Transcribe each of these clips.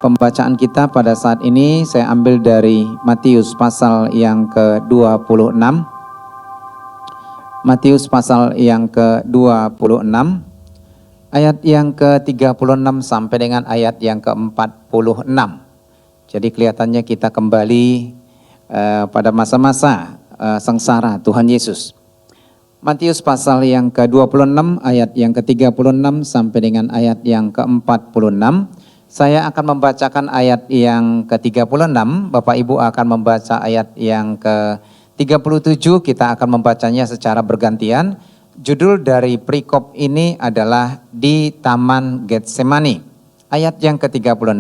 Pembacaan kita pada saat ini saya ambil dari Matius pasal yang ke-26. Matius pasal yang ke-26, ayat yang ke-36 sampai dengan ayat yang ke-46. Jadi kelihatannya kita kembali pada masa-masa sengsara Tuhan Yesus. Matius pasal yang ke-26 ayat yang ke-36 sampai dengan ayat yang ke-46. Saya akan membacakan ayat yang ke-36, Bapak Ibu akan membaca ayat yang ke-37, kita akan membacanya secara bergantian. Judul dari perikop ini adalah di Taman Getsemani. Ayat yang ke-36,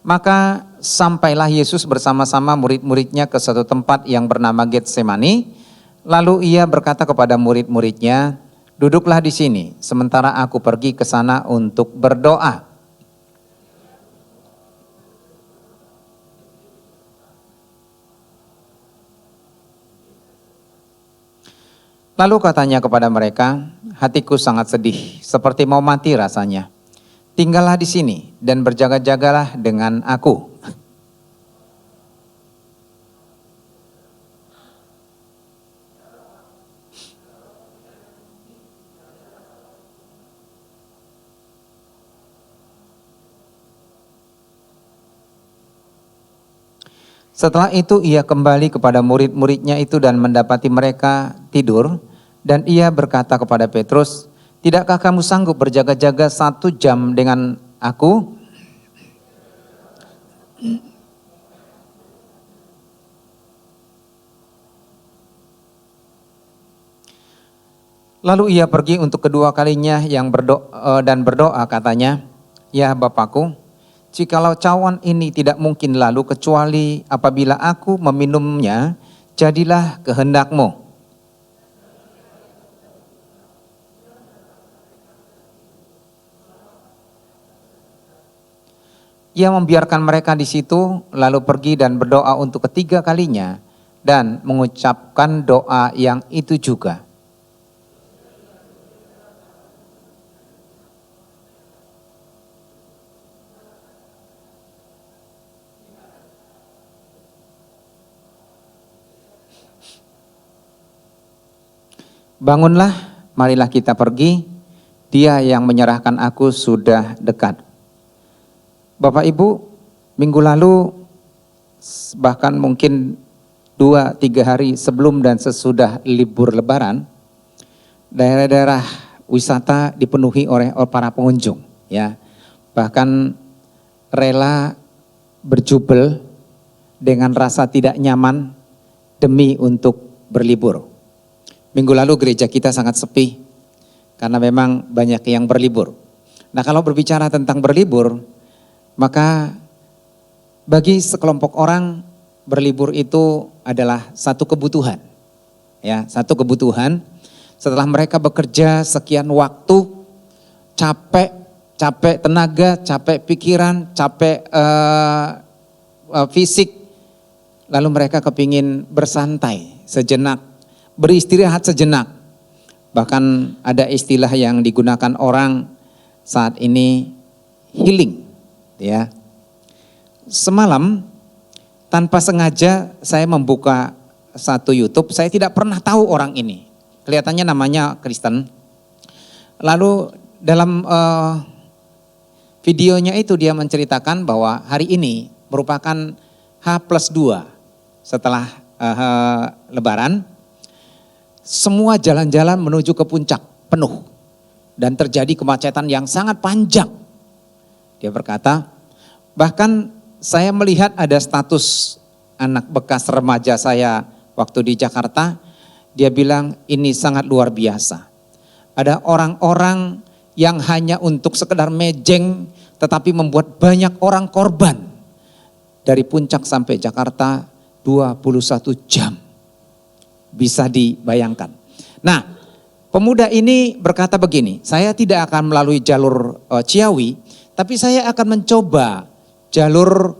maka sampailah Yesus bersama-sama murid-muridnya ke suatu tempat yang bernama Getsemani. Lalu ia berkata kepada murid-muridnya, duduklah di sini, sementara aku pergi ke sana untuk berdoa. Lalu katanya kepada mereka, hatiku sangat sedih, seperti mau mati rasanya. Tinggallah di sini dan berjaga-jagalah dengan aku. Setelah itu ia kembali kepada murid-muridnya itu dan mendapati mereka tidur. Dan ia berkata kepada Petrus, tidakkah kamu sanggup berjaga-jaga 1 jam dengan aku? Lalu ia pergi untuk kedua kalinya dan berdoa katanya, ya Bapakku, jikalau cawan ini tidak mungkin lalu kecuali apabila aku meminumnya, jadilah kehendak-Mu. Ia membiarkan mereka di situ, lalu pergi dan berdoa untuk ketiga kalinya dan mengucapkan doa yang itu juga. Bangunlah, marilah kita pergi, Dia yang menyerahkan aku sudah dekat. Bapak Ibu, minggu lalu bahkan mungkin 2-3 hari sebelum dan sesudah libur lebaran, daerah-daerah wisata dipenuhi oleh para pengunjung, ya. Bahkan rela berjubel dengan rasa tidak nyaman demi untuk berlibur. Minggu lalu gereja kita sangat sepi karena memang banyak yang berlibur. Nah, kalau berbicara tentang berlibur, maka bagi sekelompok orang berlibur itu adalah satu kebutuhan. Ya, satu kebutuhan. Setelah mereka bekerja sekian waktu, capek tenaga, capek pikiran, capek fisik, lalu mereka kepingin bersantai sejenak, beristirahat sejenak. Bahkan ada istilah yang digunakan orang saat ini, healing. Ya, semalam tanpa sengaja saya membuka satu YouTube, saya tidak pernah tahu orang ini. Kelihatannya namanya Kristen. Lalu dalam videonya itu dia menceritakan bahwa hari ini merupakan H+2 setelah Lebaran. Semua jalan-jalan menuju ke puncak penuh dan terjadi kemacetan yang sangat panjang. Dia berkata, bahkan saya melihat ada status anak bekas remaja saya waktu di Jakarta, dia bilang ini sangat luar biasa. Ada orang-orang yang hanya untuk sekedar mejeng tetapi membuat banyak orang korban. Dari puncak sampai Jakarta 21 jam. Bisa dibayangkan. Nah, pemuda ini berkata begini, saya tidak akan melalui jalur Ciawi, tapi saya akan mencoba jalur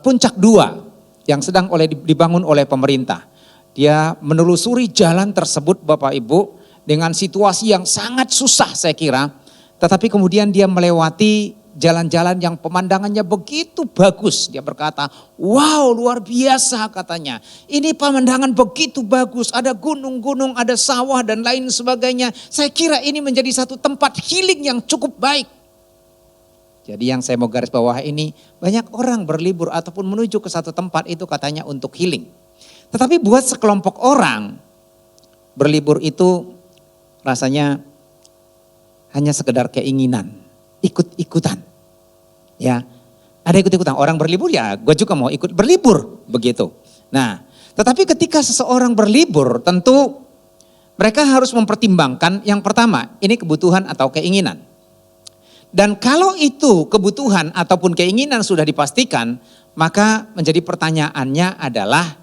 Puncak 2 yang sedang dibangun oleh pemerintah. Dia menelusuri jalan tersebut Bapak Ibu dengan situasi yang sangat susah saya kira. Tetapi kemudian dia melewati jalan-jalan yang pemandangannya begitu bagus. Dia berkata, wow luar biasa katanya. Ini pemandangan begitu bagus, ada gunung-gunung, ada sawah dan lain sebagainya. Saya kira ini menjadi satu tempat healing yang cukup baik. Jadi yang saya mau garis bawah ini, banyak orang berlibur ataupun menuju ke satu tempat itu katanya untuk healing. Tetapi buat sekelompok orang, berlibur itu rasanya hanya sekedar keinginan, ikut-ikutan. Ya, ada ikut-ikutan. Orang berlibur ya, gue juga mau ikut berlibur, begitu. Nah, tetapi ketika seseorang berlibur, tentu mereka harus mempertimbangkan yang pertama, ini kebutuhan atau keinginan. Dan kalau itu kebutuhan ataupun keinginan sudah dipastikan, maka menjadi pertanyaannya adalah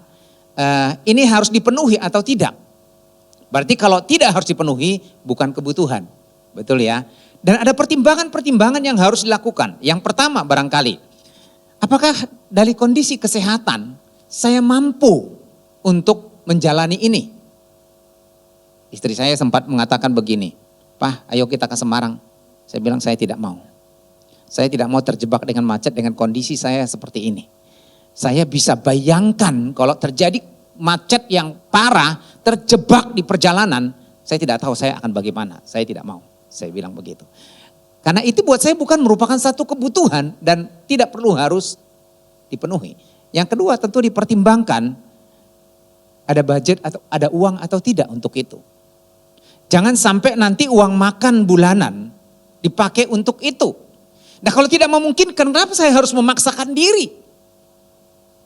ini harus dipenuhi atau tidak. Berarti kalau tidak harus dipenuhi bukan kebutuhan. Betul ya. Dan ada pertimbangan-pertimbangan yang harus dilakukan. Yang pertama barangkali, apakah dari kondisi kesehatan saya mampu untuk menjalani ini? Istri saya sempat mengatakan begini, "Pak, ayo kita ke Semarang." Saya bilang saya tidak mau. Saya tidak mau terjebak dengan macet dengan kondisi saya seperti ini. Saya bisa bayangkan kalau terjadi macet yang parah, terjebak di perjalanan, saya tidak tahu saya akan bagaimana. Saya tidak mau, saya bilang begitu. Karena itu buat saya bukan merupakan satu kebutuhan dan tidak perlu harus dipenuhi. Yang kedua tentu dipertimbangkan ada budget atau ada uang atau tidak untuk itu. Jangan sampai nanti uang makan bulanan dipakai untuk itu. Nah kalau tidak memungkinkan, kenapa saya harus memaksakan diri?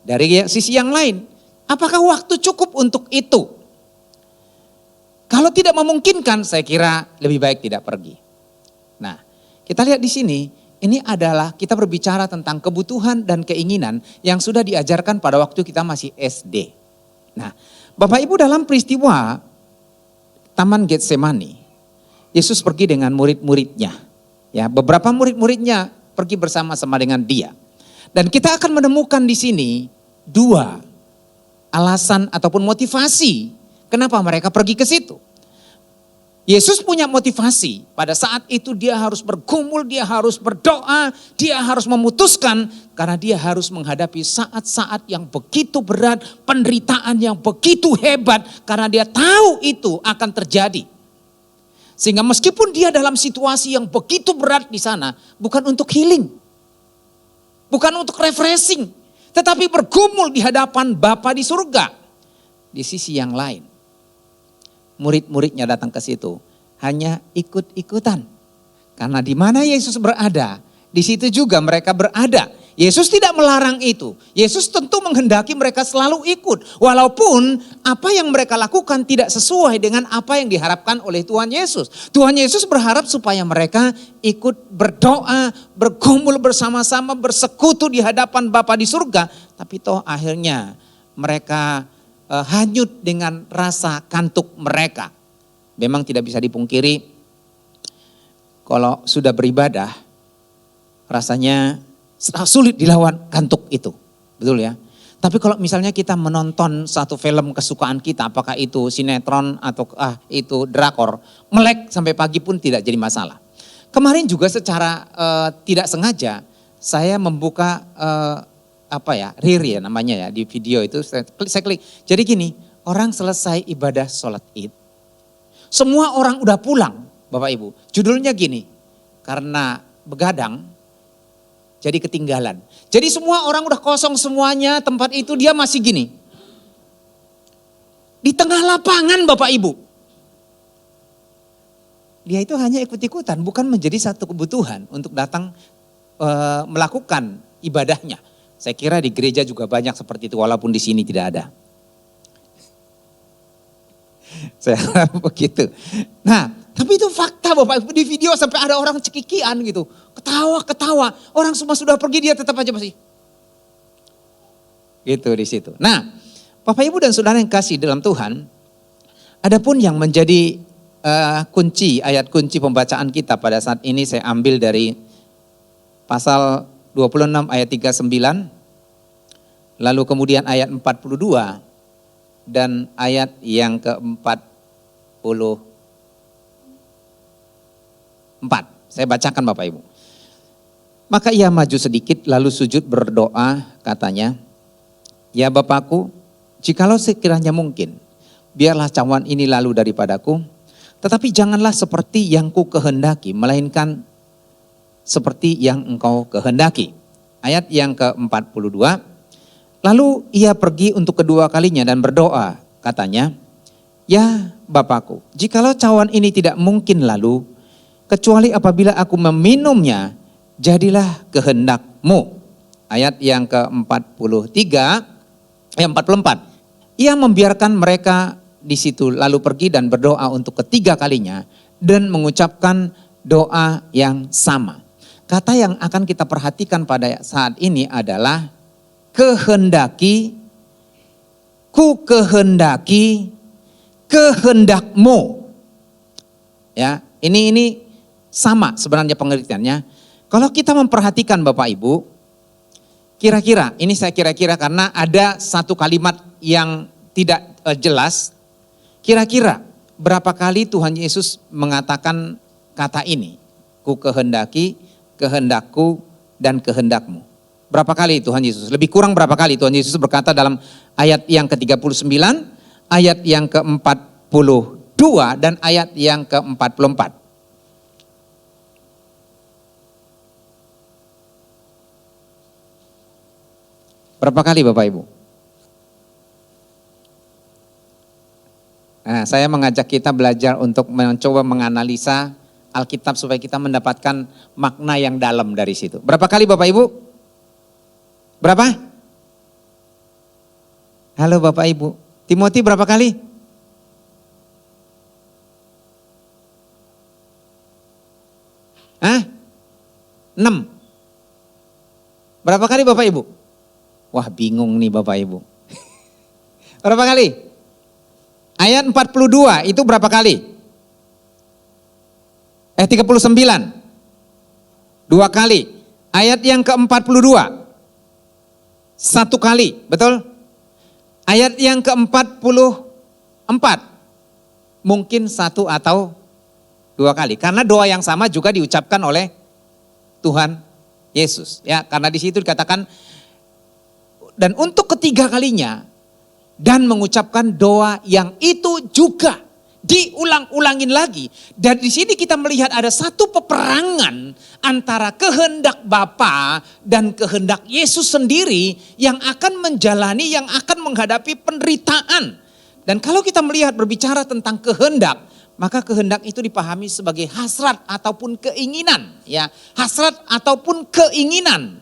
Dari sisi yang lain, apakah waktu cukup untuk itu? Kalau tidak memungkinkan, saya kira lebih baik tidak pergi. Nah, kita lihat di sini, ini adalah kita berbicara tentang kebutuhan dan keinginan yang sudah diajarkan pada waktu kita masih SD. Nah, Bapak Ibu dalam peristiwa Taman Getsemani, Yesus pergi dengan murid-muridnya. Ya, beberapa murid-muridnya pergi bersama-sama dengan dia. Dan kita akan menemukan di sini dua alasan ataupun motivasi kenapa mereka pergi ke situ. Yesus punya motivasi, pada saat itu dia harus bergumul, dia harus berdoa, dia harus memutuskan karena dia harus menghadapi saat-saat yang begitu berat, penderitaan yang begitu hebat karena dia tahu itu akan terjadi. Sehingga meskipun dia dalam situasi yang begitu berat di sana, bukan untuk healing, bukan untuk refreshing, tetapi bergumul di hadapan Bapa di surga. Di sisi yang lain, murid-muridnya datang ke situ hanya ikut-ikutan. Karena di mana Yesus berada, di situ juga mereka berada. Yesus tidak melarang itu. Yesus tentu menghendaki mereka selalu ikut. Walaupun apa yang mereka lakukan tidak sesuai dengan apa yang diharapkan oleh Tuhan Yesus. Tuhan Yesus berharap supaya mereka ikut berdoa, bergumul bersama-sama, bersekutu di hadapan Bapa di surga. Tapi toh akhirnya mereka hanyut dengan rasa kantuk mereka. Memang tidak bisa dipungkiri kalau sudah beribadah rasanya sulit dilawan kantuk itu, betul ya. Tapi kalau misalnya kita menonton satu film kesukaan kita, apakah itu sinetron atau itu drakor, melek sampai pagi pun tidak jadi masalah. Kemarin juga secara tidak sengaja saya membuka reel ya namanya ya di video itu saya klik. Jadi gini, orang selesai ibadah sholat id, semua orang udah pulang, Bapak Ibu. Judulnya gini, karena begadang jadi ketinggalan. Jadi semua orang udah kosong semuanya, tempat itu dia masih gini. Di tengah lapangan Bapak Ibu. Dia itu hanya ikut-ikutan, bukan menjadi satu kebutuhan untuk datang melakukan ibadahnya. Saya kira di gereja juga banyak seperti itu, walaupun di sini tidak ada. Saya harap begitu. Nah, tapi itu fakta Bapak Ibu, di video sampai ada orang cekikian gitu. Ketawa-ketawa, orang semua sudah pergi dia tetap aja masih. Gitu di situ. Nah, Bapak Ibu dan Saudara yang kasih dalam Tuhan, adapun yang menjadi kunci, ayat kunci pembacaan kita pada saat ini saya ambil dari pasal 26 ayat 39, lalu kemudian ayat 42 dan ayat yang ke-44. Saya bacakan Bapak Ibu. Maka ia maju sedikit lalu sujud berdoa, katanya, "Ya Bapakku, jikalau sekiranya mungkin, biarlah cawan ini lalu daripadaku, tetapi janganlah seperti yang ku kehendaki, melainkan seperti yang engkau kehendaki." Ayat yang ke-42, lalu ia pergi untuk kedua kalinya dan berdoa, katanya, "Ya Bapakku, jikalau cawan ini tidak mungkin lalu, kecuali apabila aku meminumnya, jadilah kehendak-Mu." Ayat yang ke-44, 44. Ia membiarkan mereka di situ lalu pergi dan berdoa untuk ketiga kalinya dan mengucapkan doa yang sama. Kata yang akan kita perhatikan pada saat ini adalah kehendaki, ku kehendaki, kehendak-Mu. Ya, ini sama sebenarnya pengertiannya. Kalau kita memperhatikan Bapak Ibu, kira-kira, ini saya kira-kira karena ada satu kalimat yang tidak jelas. Kira-kira berapa kali Tuhan Yesus mengatakan kata ini? Ku kehendaki, kehendakku, dan kehendak-Mu. Berapa kali Tuhan Yesus? Lebih kurang berapa kali Tuhan Yesus berkata dalam ayat yang ke-39, ayat yang ke-42, dan ayat yang ke-44. Berapa kali Bapak Ibu? Nah, saya mengajak kita belajar untuk mencoba menganalisa Alkitab supaya kita mendapatkan makna yang dalam dari situ. Berapa kali Bapak Ibu? Berapa? Halo Bapak Ibu. Timothy berapa kali? Hah? 6. Berapa kali Bapak Ibu? Wah, bingung nih Bapak Ibu. Berapa kali? Ayat 42 itu berapa kali? 39. 2 kali. Ayat yang ke-42. 1 kali, betul? Ayat yang ke-44. Mungkin 1 atau 2 kali. Karena doa yang sama juga diucapkan oleh Tuhan Yesus. Ya, karena di situ dikatakan, dan untuk ketiga kalinya, dan mengucapkan doa yang itu juga diulang-ulangin lagi. Dan di sini kita melihat ada satu peperangan antara kehendak Bapa dan kehendak Yesus sendiri yang akan menjalani, yang akan menghadapi penderitaan. Dan kalau kita melihat berbicara tentang kehendak, maka kehendak itu dipahami sebagai hasrat ataupun keinginan, ya, hasrat ataupun keinginan.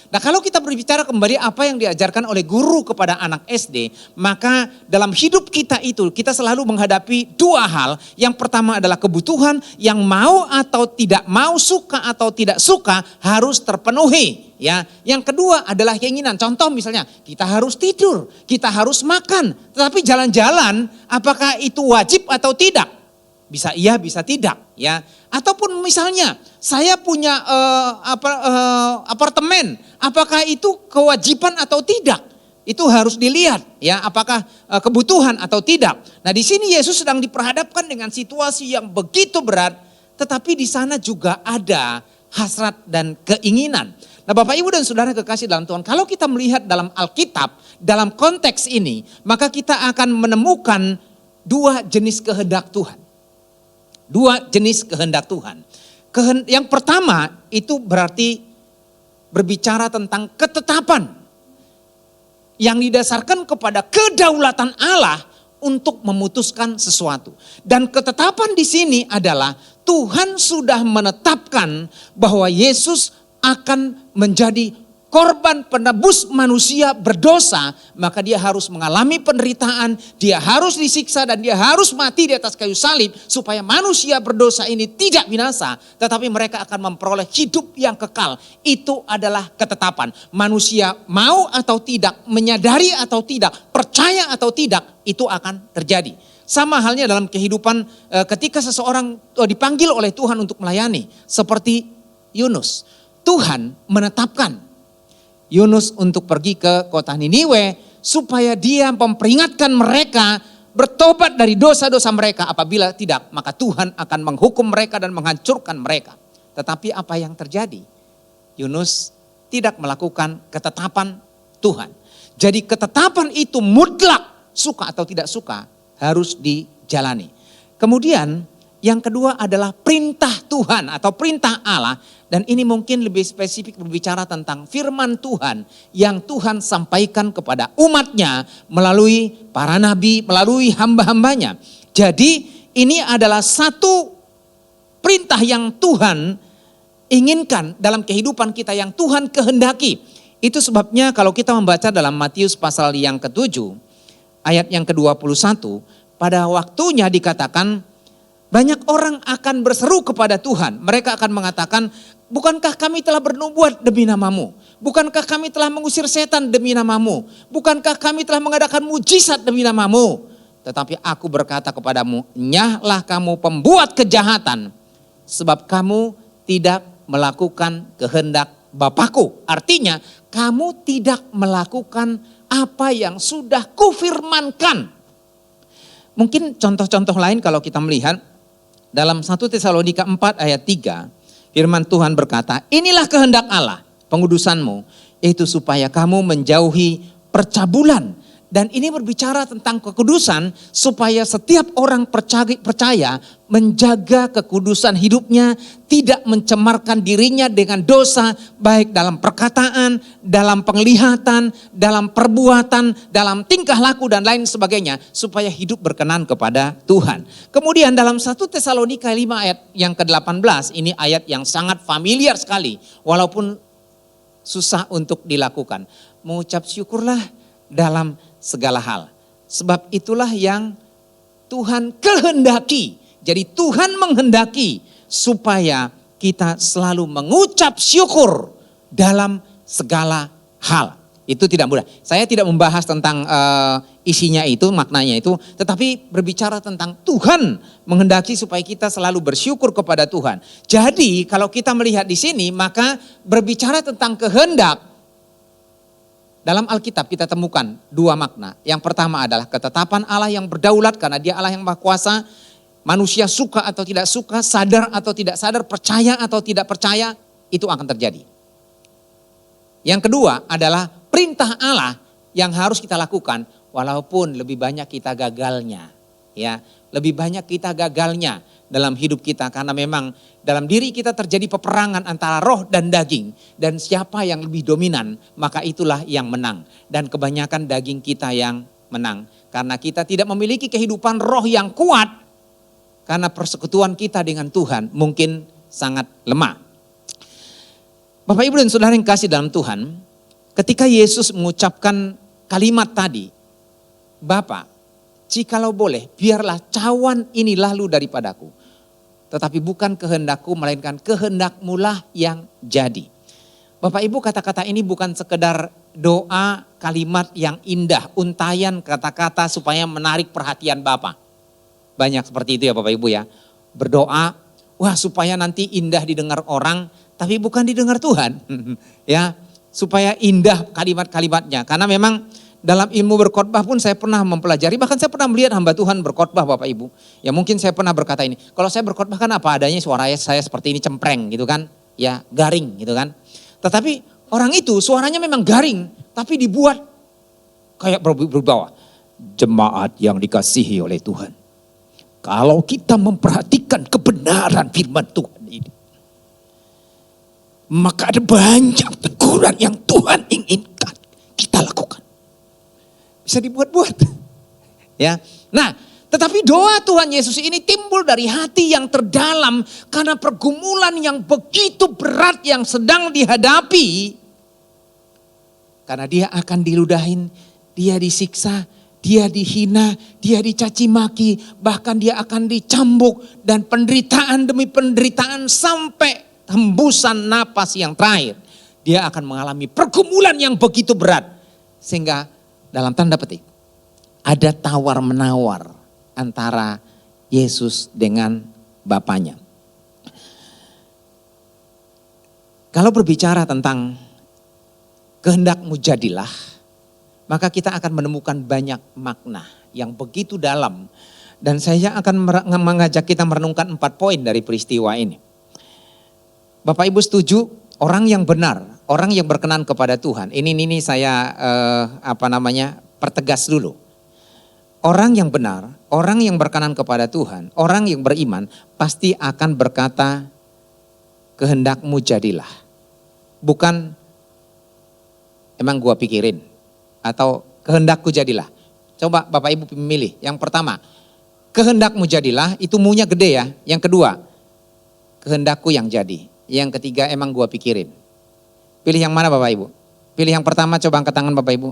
Nah, kalau kita berbicara kembali apa yang diajarkan oleh guru kepada anak SD, maka dalam hidup kita itu kita selalu menghadapi 2 hal. Yang pertama adalah kebutuhan yang mau atau tidak mau, suka atau tidak suka harus terpenuhi, ya. Yang kedua adalah keinginan. Contoh misalnya, kita harus tidur, kita harus makan, tetapi jalan-jalan apakah itu wajib atau tidak? Bisa iya, bisa tidak, ya. Ataupun misalnya saya punya apartemen, apakah itu kewajiban atau tidak? Itu harus dilihat, ya, apakah kebutuhan atau tidak. Nah, di sini Yesus sedang diperhadapkan dengan situasi yang begitu berat, tetapi di sana juga ada hasrat dan keinginan. Nah, Bapak Ibu dan Saudara kekasih dalam Tuhan, kalau kita melihat dalam Alkitab, dalam konteks ini, maka kita akan menemukan 2 jenis kehendak Tuhan. 2 jenis kehendak Tuhan. Yang pertama itu berarti berbicara tentang ketetapan yang didasarkan kepada kedaulatan Allah untuk memutuskan sesuatu. Dan ketetapan di sini adalah Tuhan sudah menetapkan bahwa Yesus akan menjadi korban penebus manusia berdosa, maka dia harus mengalami penderitaan, dia harus disiksa dan dia harus mati di atas kayu salib supaya manusia berdosa ini tidak binasa, tetapi mereka akan memperoleh hidup yang kekal. Itu adalah ketetapan. Manusia mau atau tidak, menyadari atau tidak, percaya atau tidak, itu akan terjadi. Sama halnya dalam kehidupan ketika seseorang dipanggil oleh Tuhan untuk melayani, seperti Yunus. Tuhan menetapkan Yunus untuk pergi ke kota Niniwe supaya dia memperingatkan mereka bertobat dari dosa-dosa mereka. Apabila tidak, maka Tuhan akan menghukum mereka dan menghancurkan mereka. Tetapi apa yang terjadi? Yunus tidak melakukan ketetapan Tuhan. Jadi ketetapan itu mutlak, suka atau tidak suka, harus dijalani. Kemudian yang kedua adalah perintah Tuhan atau perintah Allah. Dan ini mungkin lebih spesifik berbicara tentang firman Tuhan yang Tuhan sampaikan kepada umatnya melalui para nabi, melalui hamba-hambanya. Jadi ini adalah satu perintah yang Tuhan inginkan dalam kehidupan kita, yang Tuhan kehendaki. Itu sebabnya kalau kita membaca dalam Matius pasal yang ke-7 ayat yang ke-21, pada waktunya dikatakan banyak orang akan berseru kepada Tuhan. Mereka akan mengatakan, bukankah kami telah bernubuat demi namamu? Bukankah kami telah mengusir setan demi namamu? Bukankah kami telah mengadakan mujizat demi namamu? Tetapi aku berkata kepadamu, nyahlah kamu pembuat kejahatan, sebab kamu tidak melakukan kehendak Bapakku. Artinya kamu tidak melakukan apa yang sudah kufirmankan. Mungkin contoh-contoh lain kalau kita melihat dalam 1 Tesalonika 4 ayat 3, firman Tuhan berkata, inilah kehendak Allah, pengudusanmu, yaitu supaya kamu menjauhi percabulan. Dan ini berbicara tentang kekudusan supaya setiap orang percaya menjaga kekudusan hidupnya, tidak mencemarkan dirinya dengan dosa, baik dalam perkataan, dalam penglihatan, dalam perbuatan, dalam tingkah laku dan lain sebagainya, supaya hidup berkenan kepada Tuhan. Kemudian dalam 1 Tesalonika 5 ayat yang ke-18, ini ayat yang sangat familiar sekali, walaupun susah untuk dilakukan. Mengucap syukurlah dalam segala hal. Sebab itulah yang Tuhan kehendaki. Jadi Tuhan menghendaki supaya kita selalu mengucap syukur dalam segala hal. Itu tidak mudah. Saya tidak membahas tentang isinya itu, maknanya itu. Tetapi berbicara tentang Tuhan menghendaki supaya kita selalu bersyukur kepada Tuhan. Jadi kalau kita melihat di sini, maka berbicara tentang kehendak. Dalam Alkitab kita temukan dua makna. Yang pertama adalah ketetapan Allah yang berdaulat karena Dia Allah yang Maha Kuasa. Manusia suka atau tidak suka, sadar atau tidak sadar, percaya atau tidak percaya, itu akan terjadi. Yang kedua adalah perintah Allah yang harus kita lakukan walaupun lebih banyak kita gagalnya. Ya, lebih banyak kita gagalnya dalam hidup kita karena memang dalam diri kita terjadi peperangan antara roh dan daging, dan siapa yang lebih dominan maka itulah yang menang, dan kebanyakan daging kita yang menang karena kita tidak memiliki kehidupan roh yang kuat karena persekutuan kita dengan Tuhan mungkin sangat lemah. Bapak Ibu dan Saudara yang kasih dalam Tuhan, ketika Yesus mengucapkan kalimat tadi, Bapa, jikalau boleh, biarlah cawan ini lalu daripadaku. Tetapi bukan kehendakku, melainkan kehendakmulah yang jadi. Bapak Ibu, kata-kata ini bukan sekedar doa, kalimat yang indah, untayan kata-kata supaya menarik perhatian Bapa. Banyak seperti itu ya Bapak Ibu ya. Berdoa, wah supaya nanti indah didengar orang, tapi bukan didengar Tuhan. Ya, supaya indah kalimat-kalimatnya. Karena memang dalam ilmu berkhotbah pun saya pernah mempelajari, bahkan saya pernah melihat hamba Tuhan berkhotbah Bapak Ibu. Ya mungkin saya pernah berkata ini, kalau saya berkhotbah kan apa adanya, suara saya seperti ini cempreng gitu kan. Ya garing gitu kan. Tetapi orang itu suaranya memang garing, tapi dibuat kayak berbawa. Jemaat yang dikasihi oleh Tuhan. Kalau kita memperhatikan kebenaran firman Tuhan ini, maka ada banyak teguran yang Tuhan inginkan kita lakukan. Bisa dibuat-buat. Ya. Nah, tetapi doa Tuhan Yesus ini timbul dari hati yang terdalam karena pergumulan yang begitu berat yang sedang dihadapi. Karena dia akan diludahin, dia disiksa, dia dihina, dia dicaci maki, bahkan dia akan dicambuk dan penderitaan demi penderitaan sampai hembusan napas yang terakhir. Dia akan mengalami pergumulan yang begitu berat sehingga dalam tanda petik ada tawar-menawar antara Yesus dengan Bapaknya. Kalau berbicara tentang kehendakmu jadilah, maka kita akan menemukan banyak makna yang begitu dalam. Dan saya akan mengajak kita merenungkan 4 poin dari peristiwa ini. Bapak Ibu setuju Orang yang benar, orang yang berkenan kepada Tuhan. Ini saya pertegas dulu. Orang yang benar, orang yang berkenan kepada Tuhan, orang yang beriman pasti akan berkata, kehendakmu jadilah. Bukan emang gua pikirin atau kehendakku jadilah. Coba Bapak Ibu memilih. Yang pertama, kehendakmu jadilah, itu munya gede ya. Yang kedua, kehendakku yang jadi. Yang ketiga, emang gua pikirin. Pilih yang mana Bapak Ibu? Pilih yang pertama, coba angkat tangan Bapak Ibu.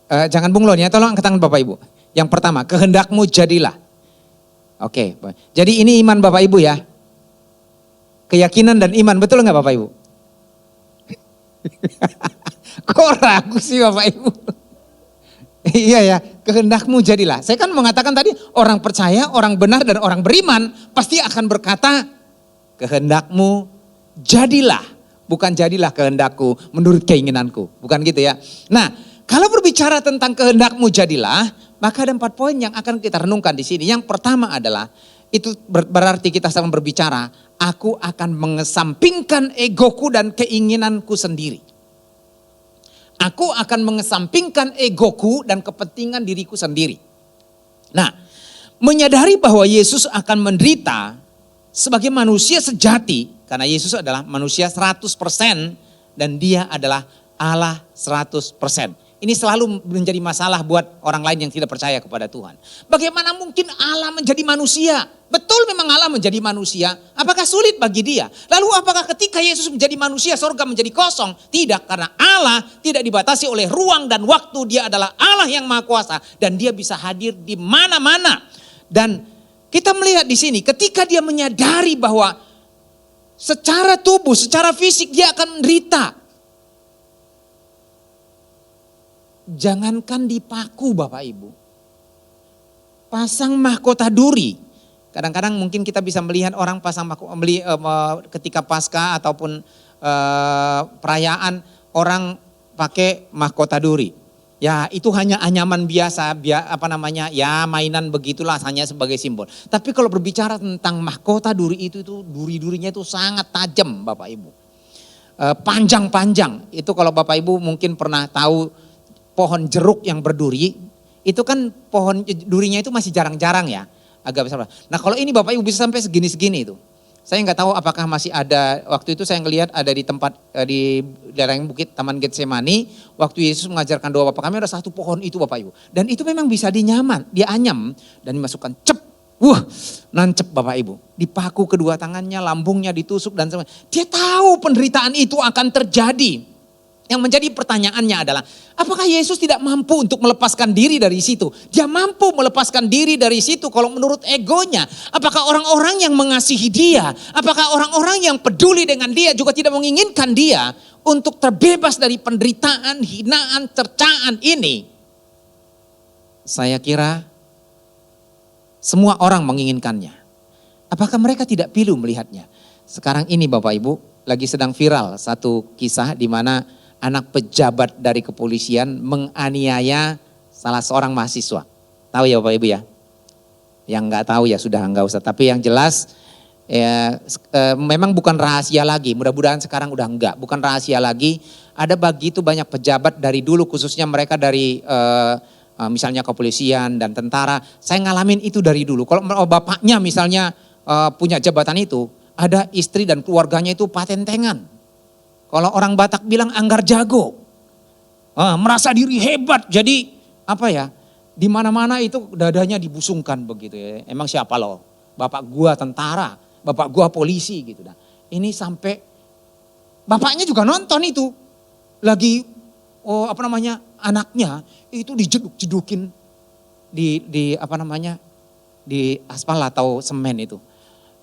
Jangan bunglon ya, tolong angkat tangan Bapak Ibu. Yang pertama, kehendakmu jadilah. Oke, jadi ini iman Bapak Ibu ya. Keyakinan dan iman, betul nggak Bapak Ibu? Kok ragu sih Bapak Ibu? Iya ya, kehendakmu jadilah. Saya kan mengatakan tadi orang percaya, orang benar dan orang beriman pasti akan berkata kehendakmu jadilah. Bukan jadilah kehendakku menurut keinginanku. Bukan gitu ya. Nah, kalau berbicara tentang kehendakmu jadilah, maka ada 4 poin yang akan kita renungkan di sini. Yang pertama adalah, itu berarti kita sedang berbicara, aku akan mengesampingkan egoku dan keinginanku sendiri. Aku akan mengesampingkan egoku dan kepentingan diriku sendiri. Nah, menyadari bahwa Yesus akan menderita sebagai manusia sejati, karena Yesus adalah manusia 100% dan dia adalah Allah 100%. Ini selalu menjadi masalah buat orang lain yang tidak percaya kepada Tuhan. Bagaimana mungkin Allah menjadi manusia? Betul memang Allah menjadi manusia. Apakah sulit bagi dia? Lalu apakah ketika Yesus menjadi manusia surga menjadi kosong? Tidak, karena Allah tidak dibatasi oleh ruang dan waktu. Dia adalah Allah yang Maha Kuasa dan dia bisa hadir di mana-mana. Dan kita melihat di sini ketika dia menyadari bahwa secara tubuh, secara fisik dia akan menderita. Jangankan dipaku Bapak Ibu. Pasang mahkota duri. Kadang-kadang mungkin kita bisa melihat orang pasang ketika Paskah ataupun perayaan orang pakai mahkota duri. Ya itu hanya anyaman biasa, ya mainan begitulah hanya sebagai simbol. Tapi kalau berbicara tentang mahkota duri itu duri-durinya itu sangat tajam Bapak Ibu. Panjang-panjang. Itu kalau Bapak Ibu mungkin pernah tahu pohon jeruk yang berduri, itu kan pohon durinya itu masih jarang-jarang ya, agak besar. Nah kalau ini Bapak Ibu bisa sampai segini-segini itu. Saya nggak tahu apakah masih ada, waktu itu saya ngelihat ada di tempat, di daerah bukit Taman Getsemani, waktu Yesus mengajarkan doa Bapa Kami ada satu pohon itu Bapak Ibu. Dan itu memang bisa dianyam dan dimasukkan cep, nancep Bapak Ibu. Dipaku kedua tangannya, lambungnya ditusuk dan sebagainya. Dia tahu penderitaan itu akan terjadi. Yang menjadi pertanyaannya adalah, apakah Yesus tidak mampu untuk melepaskan diri dari situ? Dia mampu melepaskan diri dari situ kalau menurut egonya. Apakah orang-orang yang mengasihi dia, apakah orang-orang yang peduli dengan dia juga tidak menginginkan dia untuk terbebas dari penderitaan, hinaan, cercaan ini? Saya kira semua orang menginginkannya. Apakah mereka tidak pilu melihatnya? Sekarang ini Bapak Ibu lagi sedang viral satu kisah di mana anak pejabat dari kepolisian menganiaya salah seorang mahasiswa. Tahu ya Bapak Ibu ya? Yang nggak tahu ya sudah nggak usah. Tapi yang jelas memang bukan rahasia lagi. Mudah-mudahan sekarang udah enggak. Bukan rahasia lagi. Ada begitu banyak pejabat dari dulu khususnya mereka dari misalnya kepolisian dan tentara. Saya ngalamin itu dari dulu. Kalau bapaknya misalnya punya jabatan itu, ada istri dan keluarganya itu patentengan. Kalau orang Batak bilang anggar jago, merasa diri hebat, jadi di mana-mana itu dadanya dibusungkan begitu ya. Emang siapa loh? Bapak gua tentara, bapak gua polisi gitu. Nah, ini sampai bapaknya juga nonton itu, lagi anaknya itu dijeduk-jedukin di aspal atau semen itu.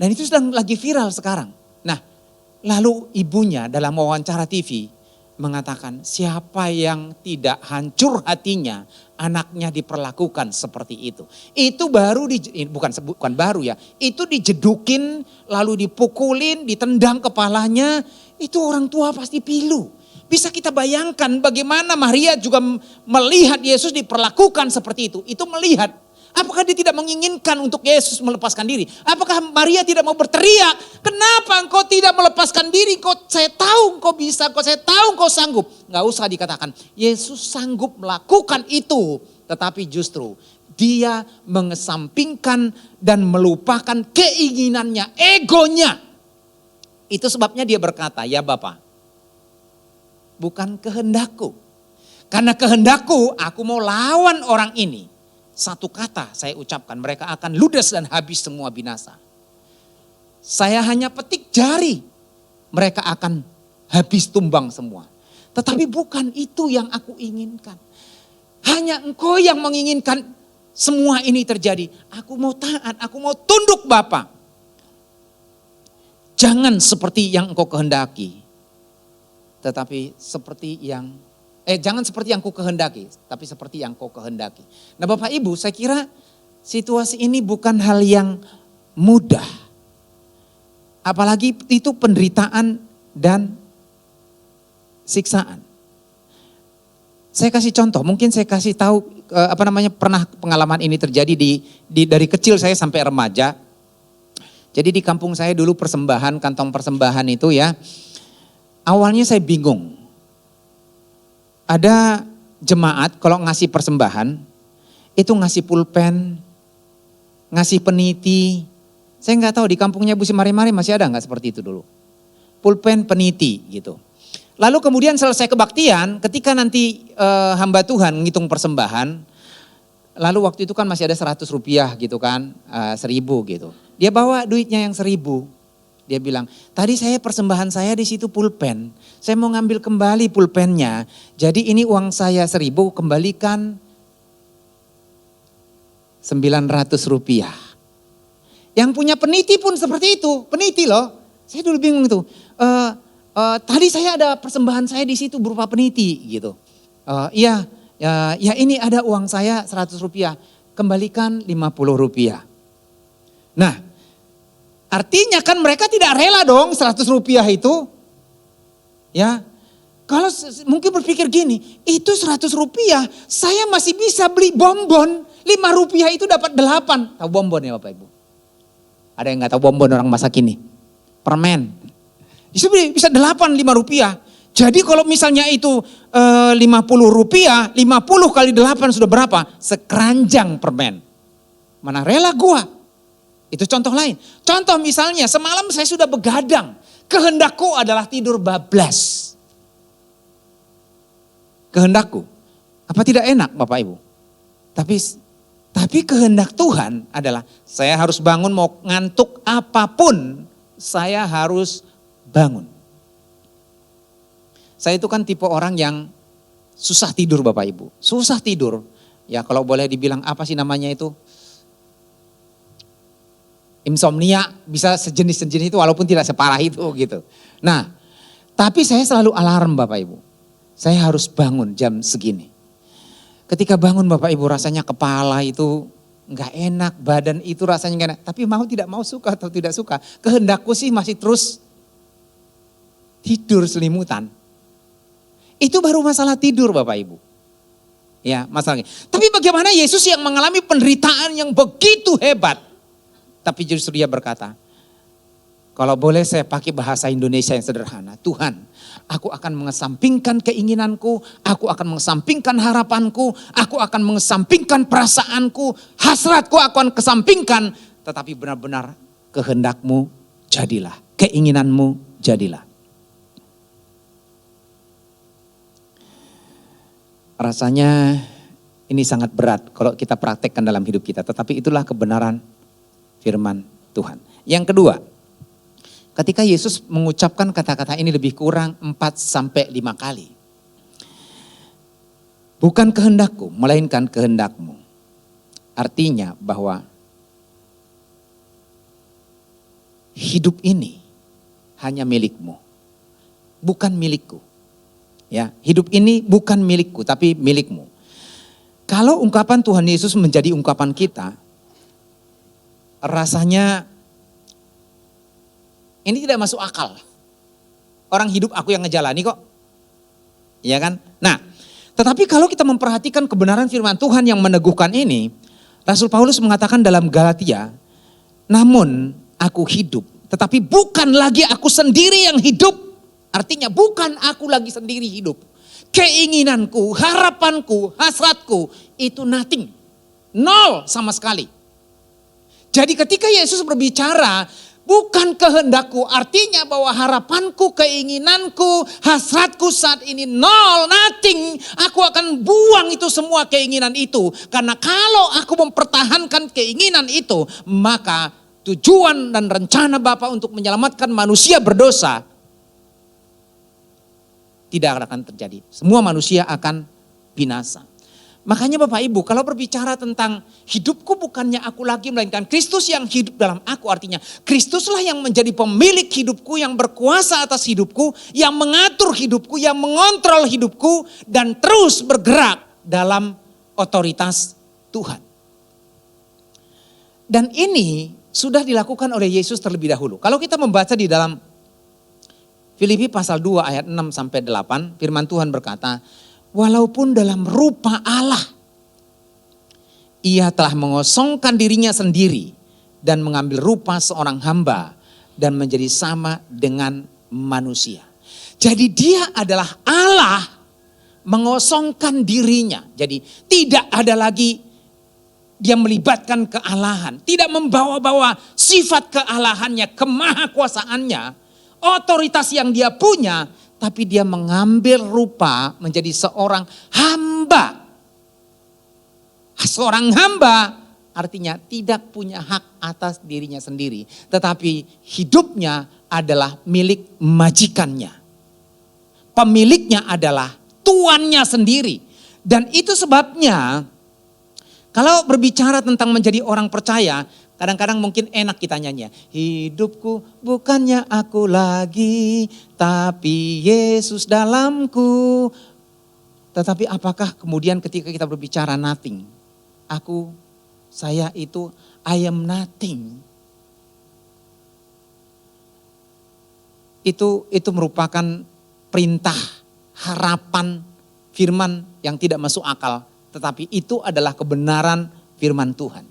Dan itu sedang lagi viral sekarang. Nah. Lalu ibunya dalam wawancara TV mengatakan siapa yang tidak hancur hatinya anaknya diperlakukan seperti itu. Itu baru bukan baru ya. Itu dijedukin lalu dipukulin, ditendang kepalanya. Itu orang tua pasti pilu. Bisa kita bayangkan bagaimana Maria juga melihat Yesus diperlakukan seperti itu. Itu melihat Apakah dia tidak menginginkan untuk Yesus melepaskan diri? Apakah Maria tidak mau berteriak? Kenapa engkau tidak melepaskan diri? Saya tahu engkau bisa, saya tahu engkau sanggup. Gak usah dikatakan, Yesus sanggup melakukan itu. Tetapi justru dia mengesampingkan dan melupakan keinginannya, egonya. Itu sebabnya dia berkata, ya Bapa, bukan kehendakku. Karena kehendakku, aku mau lawan orang ini. Satu kata saya ucapkan, mereka akan ludes dan habis semua binasa. Saya hanya petik jari, mereka akan habis tumbang semua. Tetapi bukan itu yang aku inginkan. Hanya engkau yang menginginkan semua ini terjadi. Aku mau taat, aku mau tunduk Bapa. Jangan seperti yang engkau kehendaki. Tetapi seperti yang jangan seperti yang ku kehendaki, tapi seperti yang kau kehendaki. Nah Bapak Ibu, saya kira situasi ini bukan hal yang mudah. Apalagi itu penderitaan dan siksaan. Saya kasih contoh, mungkin saya kasih tahu pernah pengalaman ini terjadi dari kecil saya sampai remaja. Jadi di kampung saya dulu persembahan, kantong persembahan itu ya, awalnya saya bingung. Ada jemaat kalau ngasih persembahan, itu ngasih pulpen, ngasih peniti. Saya nggak tahu di kampungnya Bu Simari-Mari masih ada nggak seperti itu dulu. Pulpen, peniti gitu. Lalu kemudian selesai kebaktian, ketika nanti hamba Tuhan ngitung persembahan, lalu waktu itu kan masih ada 100 rupiah gitu kan, 1000 gitu. Dia bawa duitnya yang 1000. Dia bilang, tadi saya persembahan saya di situ pulpen. Saya mau ngambil kembali pulpennya. Jadi ini uang saya 1000, kembalikan 900 rupiah. Yang punya peniti pun seperti itu. Peniti loh. Saya dulu bingung itu. Tadi saya ada persembahan saya di situ berupa peniti gitu. Iya, ya ini ada uang saya 100 rupiah. Kembalikan 50 rupiah. Nah, artinya kan mereka tidak rela dong 100 rupiah itu. Ya, kalau mungkin berpikir gini, itu 100 rupiah saya masih bisa beli bonbon. 5 rupiah itu dapat 8. Tahu bonbon ya Bapak Ibu? Ada yang gak tahu bonbon orang masa kini? Permen. Bisa 8, 5 rupiah. Jadi kalau misalnya itu 50 rupiah, 50 kali 8 sudah berapa? Sekeranjang permen. Mana rela gua? Itu contoh lain. Contoh misalnya semalam saya sudah begadang. Kehendakku adalah tidur bablas. Kehendakku. Apa tidak enak Bapak Ibu? Tapi kehendak Tuhan adalah saya harus bangun mau ngantuk apapun. Saya harus bangun. Saya itu kan tipe orang yang susah tidur Bapak Ibu. Susah tidur. Ya kalau boleh dibilang apa sih namanya itu? Insomnia, bisa sejenis-sejenis itu walaupun tidak separah itu gitu. Nah, tapi saya selalu alarm Bapak Ibu. Saya harus bangun jam segini. Ketika bangun Bapak Ibu rasanya kepala itu gak enak, badan itu rasanya gak enak. Tapi mau tidak mau suka atau tidak suka. Kehendakku sih masih terus tidur selimutan. Itu baru masalah tidur Bapak Ibu. Ya masalahnya. Tapi bagaimana Yesus yang mengalami penderitaan yang begitu hebat. Tapi justru dia berkata, kalau boleh saya pakai bahasa Indonesia yang sederhana. Tuhan, aku akan mengesampingkan keinginanku, aku akan mengesampingkan harapanku, aku akan mengesampingkan perasaanku, hasratku aku akan kesampingkan. Tetapi benar-benar kehendakmu jadilah, keinginanmu jadilah. Rasanya ini sangat berat kalau kita praktekkan dalam hidup kita. Tetapi itulah kebenaran firman Tuhan. Yang kedua, ketika Yesus mengucapkan kata-kata ini lebih kurang 4-5 kali. Bukan kehendakku, melainkan kehendakmu. Artinya bahwa hidup ini hanya milikmu, bukan milikku. Ya, hidup ini bukan milikku, tapi milikmu. Kalau ungkapan Tuhan Yesus menjadi ungkapan kita, rasanya ini tidak masuk akal. Orang hidup aku yang ngejalani kok. Iya kan? Nah, tetapi kalau kita memperhatikan kebenaran firman Tuhan yang meneguhkan ini, Rasul Paulus mengatakan dalam Galatia, namun aku hidup, tetapi bukan lagi aku sendiri yang hidup. Artinya bukan aku lagi sendiri hidup. Keinginanku, harapanku, hasratku itu nothing. Nol sama sekali. Jadi ketika Yesus berbicara, bukan kehendakku, artinya bahwa harapanku, keinginanku, hasratku saat ini nol, nothing. Aku akan buang itu semua keinginan itu. Karena kalau aku mempertahankan keinginan itu, maka tujuan dan rencana Bapa untuk menyelamatkan manusia berdosa tidak akan terjadi. Semua manusia akan binasa. Makanya Bapak Ibu, kalau berbicara tentang hidupku bukannya aku lagi, melainkan Kristus yang hidup dalam aku. Artinya Kristuslah yang menjadi pemilik hidupku, yang berkuasa atas hidupku, yang mengatur hidupku, yang mengontrol hidupku, dan terus bergerak dalam otoritas Tuhan. Dan ini sudah dilakukan oleh Yesus terlebih dahulu. Kalau kita membaca di dalam Filipi pasal 2 ayat 6 sampai 8, firman Tuhan berkata, walaupun dalam rupa Allah, ia telah mengosongkan dirinya sendiri dan mengambil rupa seorang hamba dan menjadi sama dengan manusia. Jadi dia adalah Allah mengosongkan dirinya. Jadi tidak ada lagi dia melibatkan kealahan. Tidak membawa-bawa sifat kealahannya, kemahakuasaannya, otoritas yang dia punya. Tapi dia mengambil rupa menjadi seorang hamba. Seorang hamba artinya tidak punya hak atas dirinya sendiri. Tetapi hidupnya adalah milik majikannya. Pemiliknya adalah tuannya sendiri. Dan itu sebabnya kalau berbicara tentang menjadi orang percaya, kadang-kadang mungkin enak kita nyanyi. Hidupku bukannya aku lagi, tapi Yesus dalamku. Tetapi apakah kemudian ketika kita berbicara nothing, saya itu, I am nothing. Itu merupakan perintah, harapan, firman yang tidak masuk akal. Tetapi itu adalah kebenaran firman Tuhan.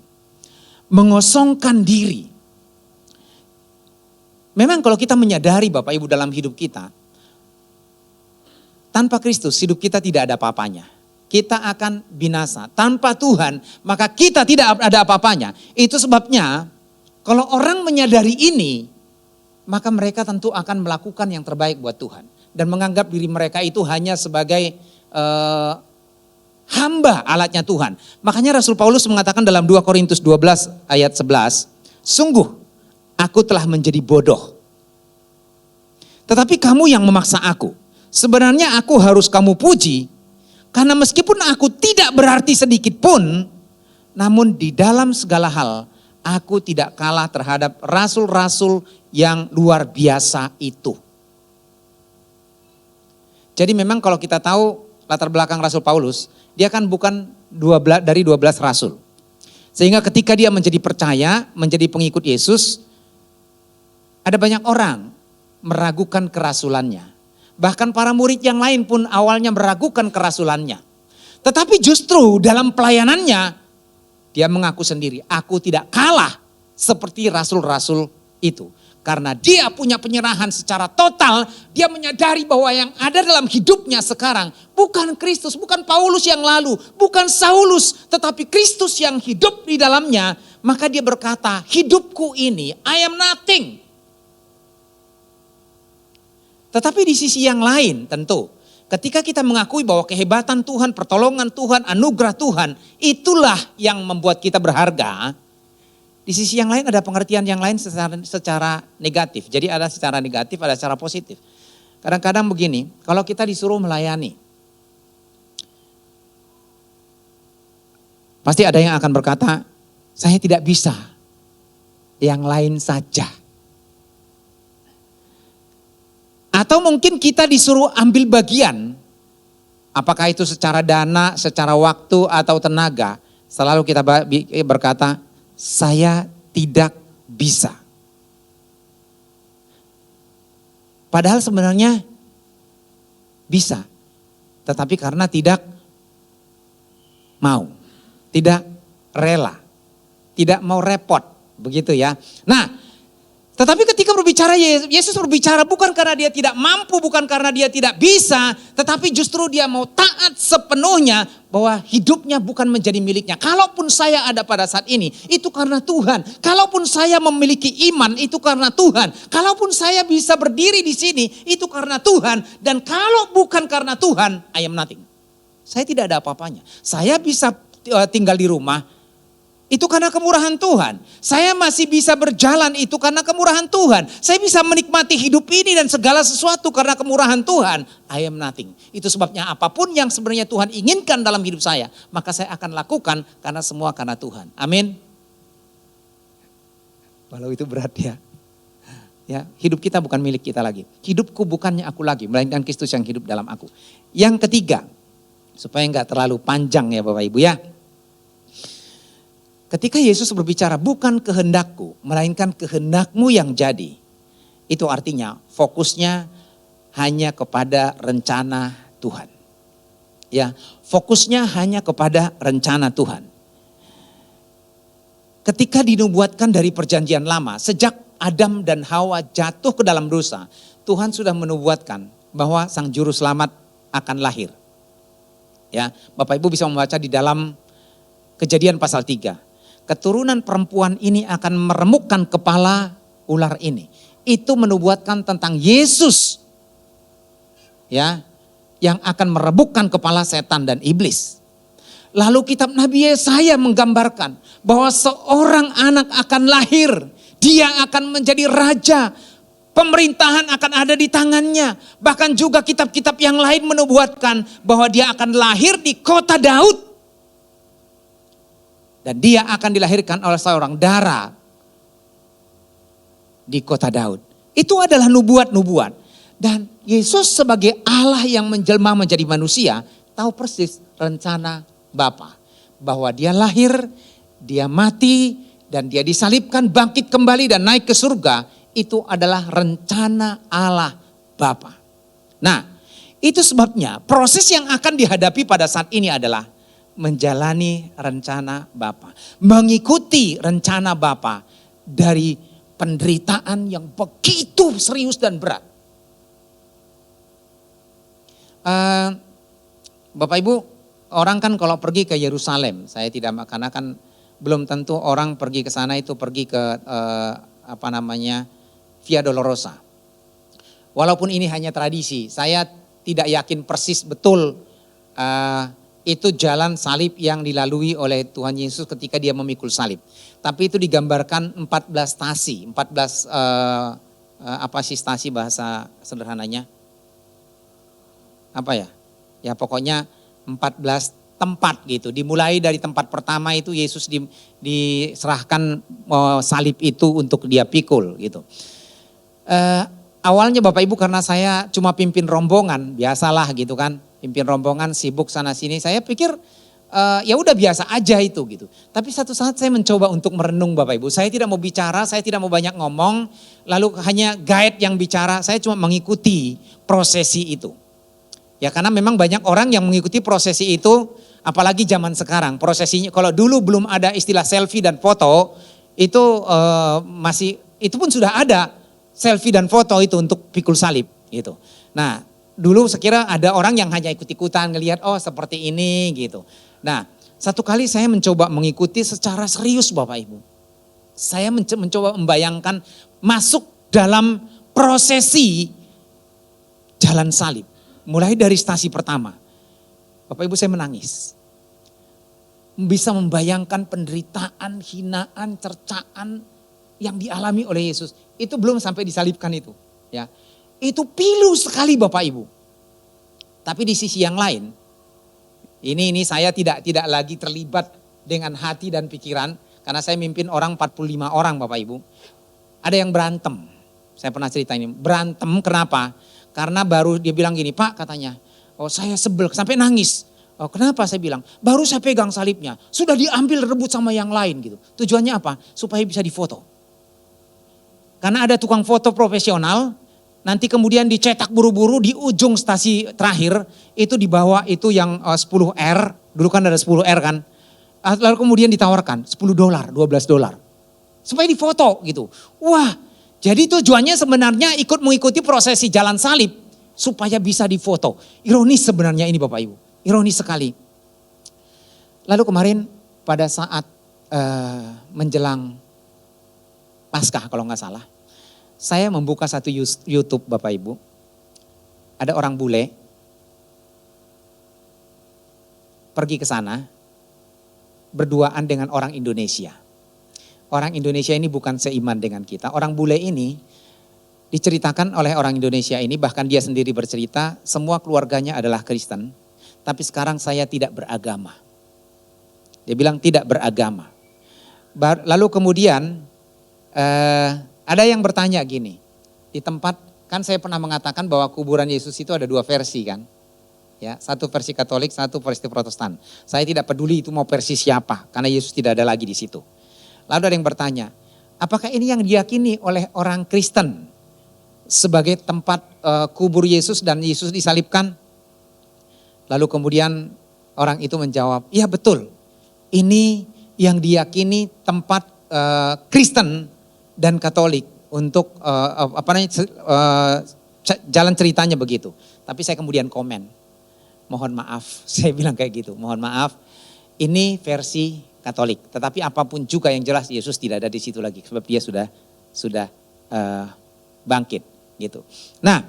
Mengosongkan diri. Memang kalau kita menyadari Bapak Ibu dalam hidup kita, tanpa Kristus hidup kita tidak ada apa-apanya. Kita akan binasa. Tanpa Tuhan maka kita tidak ada apa-apanya. Itu sebabnya kalau orang menyadari ini, maka mereka tentu akan melakukan yang terbaik buat Tuhan. Dan menganggap diri mereka itu hanya sebagai hamba alatnya Tuhan. Makanya Rasul Paulus mengatakan dalam 2 Korintus 12 ayat 11, sungguh aku telah menjadi bodoh. Tetapi kamu yang memaksa aku. Sebenarnya aku harus kamu puji, karena meskipun aku tidak berarti sedikit pun, namun di dalam segala hal aku tidak kalah terhadap rasul-rasul yang luar biasa itu. Jadi memang kalau kita tahu latar belakang Rasul Paulus, dia kan bukan dari 12 rasul. Sehingga ketika dia menjadi percaya, menjadi pengikut Yesus, ada banyak orang meragukan kerasulannya. Bahkan para murid yang lain pun awalnya meragukan kerasulannya. Tetapi justru dalam pelayanannya, dia mengaku sendiri, aku tidak kalah seperti rasul-rasul itu. Karena dia punya penyerahan secara total, dia menyadari bahwa yang ada dalam hidupnya sekarang bukan Kristus, bukan Paulus yang lalu, bukan Saulus, tetapi Kristus yang hidup di dalamnya. Maka dia berkata, hidupku ini, I am nothing. Tetapi di sisi yang lain tentu, ketika kita mengakui bahwa kehebatan Tuhan, pertolongan Tuhan, anugerah Tuhan, itulah yang membuat kita berharga. Di sisi yang lain ada pengertian yang lain secara negatif. Jadi ada secara negatif, ada secara positif. Kadang-kadang begini, kalau kita disuruh melayani, pasti ada yang akan berkata, saya tidak bisa, yang lain saja. Atau mungkin kita disuruh ambil bagian, apakah itu secara dana, secara waktu atau tenaga. Selalu kita berkata, saya tidak bisa. Padahal sebenarnya bisa. Tetapi karena tidak mau, tidak rela. tidak mau repot, begitu ya. Nah, tetapi ketika berbicara, Yesus berbicara bukan karena dia tidak mampu, bukan karena dia tidak bisa, tetapi justru dia mau taat sepenuhnya bahwa hidupnya bukan menjadi miliknya. Kalaupun saya ada pada saat ini, itu karena Tuhan. Kalaupun saya memiliki iman, itu karena Tuhan. Kalaupun saya bisa berdiri di sini, itu karena Tuhan. Dan kalau bukan karena Tuhan, I am nothing. Saya tidak ada apa-apanya. Saya bisa tinggal di rumah, itu karena kemurahan Tuhan. Saya masih bisa berjalan, itu karena kemurahan Tuhan. Saya bisa menikmati hidup ini dan segala sesuatu karena kemurahan Tuhan. I am nothing. Itu sebabnya apapun yang sebenarnya Tuhan inginkan dalam hidup saya, maka saya akan lakukan karena semua karena Tuhan. Amin. Walau itu berat ya. Ya, hidup kita bukan milik kita lagi. Hidupku bukannya aku lagi, melainkan Kristus yang hidup dalam aku. Yang ketiga, supaya enggak terlalu panjang ya Bapak Ibu ya. Ketika Yesus berbicara bukan kehendakku, melainkan kehendakmu yang jadi. Itu artinya fokusnya hanya kepada rencana Tuhan. Ya, fokusnya hanya kepada rencana Tuhan. Ketika dinubuatkan dari perjanjian lama, sejak Adam dan Hawa jatuh ke dalam dosa, Tuhan sudah menubuatkan bahwa Sang Juru Selamat akan lahir. Ya, Bapak Ibu bisa membaca di dalam Kejadian pasal 3. Keturunan perempuan ini akan meremukkan kepala ular ini. Itu menubuatkan tentang Yesus. Ya, yang akan merebukkan kepala setan dan iblis. Lalu kitab Nabi Yesaya menggambarkan bahwa seorang anak akan lahir. Dia akan menjadi raja. Pemerintahan akan ada di tangannya. Bahkan juga kitab-kitab yang lain menubuatkan bahwa dia akan lahir di kota Daud. Dan dia akan dilahirkan oleh seorang dara di kota Daud. Itu adalah nubuat-nubuat. Dan Yesus sebagai Allah yang menjelma menjadi manusia, tahu persis rencana Bapa. Bahwa dia lahir, dia mati, dan dia disalibkan, bangkit kembali dan naik ke surga. Itu adalah rencana Allah Bapa. Nah, itu sebabnya proses yang akan dihadapi pada saat ini adalah menjalani rencana Bapa, mengikuti rencana Bapa dari penderitaan yang begitu serius dan berat. Bapak Ibu, orang kan kalau pergi ke Yerusalem, saya tidak, karena kan belum tentu orang pergi ke sana itu pergi ke Via Dolorosa. Walaupun ini hanya tradisi, saya tidak yakin persis betul itu jalan salib yang dilalui oleh Tuhan Yesus ketika dia memikul salib. Tapi itu digambarkan 14 stasi, 14 apa sih stasi bahasa sederhananya? Apa ya? Ya pokoknya 14 tempat gitu. Dimulai dari tempat pertama itu Yesus diserahkan salib itu untuk dia pikul gitu. Awalnya Bapak Ibu karena saya cuma pimpin rombongan, biasalah gitu kan. Pimpin rombongan sibuk sana sini, saya pikir ya udah biasa aja itu gitu. Tapi satu saat saya mencoba untuk merenung Bapak Ibu. Saya tidak mau bicara, saya tidak mau banyak ngomong, lalu hanya guide yang bicara, saya cuma mengikuti prosesi itu. Ya karena memang banyak orang yang mengikuti prosesi itu, apalagi zaman sekarang. Prosesinya kalau dulu belum ada istilah selfie dan foto, itu itu pun sudah ada selfie dan foto itu untuk pikul salib gitu. Nah, dulu sekira ada orang yang hanya ikut-ikutan ngelihat oh seperti ini gitu. Nah, satu kali saya mencoba mengikuti secara serius Bapak Ibu. Saya mencoba membayangkan masuk dalam prosesi jalan salib. Mulai dari stasi pertama. Bapak Ibu saya menangis. Bisa membayangkan penderitaan, hinaan, cercaan yang dialami oleh Yesus. Itu belum sampai disalibkan itu. Ya. Itu pilu sekali Bapak Ibu. Tapi di sisi yang lain, ini saya tidak lagi terlibat dengan hati dan pikiran, karena saya mimpin orang 45 orang Bapak Ibu. Ada yang berantem, saya pernah cerita ini, berantem kenapa? Karena baru dia bilang gini, Pak katanya, oh saya sebel sampai nangis. Oh kenapa saya bilang, baru saya pegang salibnya, sudah diambil rebut sama yang lain gitu. Tujuannya apa? Supaya bisa difoto. Karena ada tukang foto profesional, nanti kemudian dicetak buru-buru di ujung stasi terakhir, itu di bawah itu yang 10R, dulu kan ada 10R kan. Lalu kemudian ditawarkan $10, $12. Supaya difoto gitu. Wah, jadi tujuannya sebenarnya ikut mengikuti prosesi jalan salib. Supaya bisa difoto. Ironis sebenarnya ini Bapak Ibu. Ironis sekali. Lalu kemarin pada saat menjelang Paskah kalau nggak salah. Saya membuka satu YouTube Bapak Ibu. Ada orang bule. Pergi ke sana. Berduaan dengan orang Indonesia. Orang Indonesia ini bukan seiman dengan kita. Orang bule ini diceritakan oleh orang Indonesia ini, bahkan dia sendiri bercerita, semua keluarganya adalah Kristen. Tapi sekarang saya tidak beragama. Dia bilang tidak beragama. Lalu kemudian ada yang bertanya gini, di tempat, kan saya pernah mengatakan bahwa kuburan Yesus itu ada 2 versi kan. Ya, satu versi Katolik, satu versi Protestan. Saya tidak peduli itu mau versi siapa, karena Yesus tidak ada lagi di situ. Lalu ada yang bertanya, apakah ini yang diyakini oleh orang Kristen sebagai tempat kubur Yesus dan Yesus disalibkan? Lalu kemudian orang itu menjawab, iya betul. Ini yang diyakini tempat Kristen dan Katolik untuk jalan ceritanya begitu. Tapi saya kemudian komen, mohon maaf, saya bilang kayak gitu, mohon maaf, ini versi Katolik. Tetapi apapun juga yang jelas Yesus tidak ada di situ lagi, sebab dia sudah bangkit, gitu. Nah,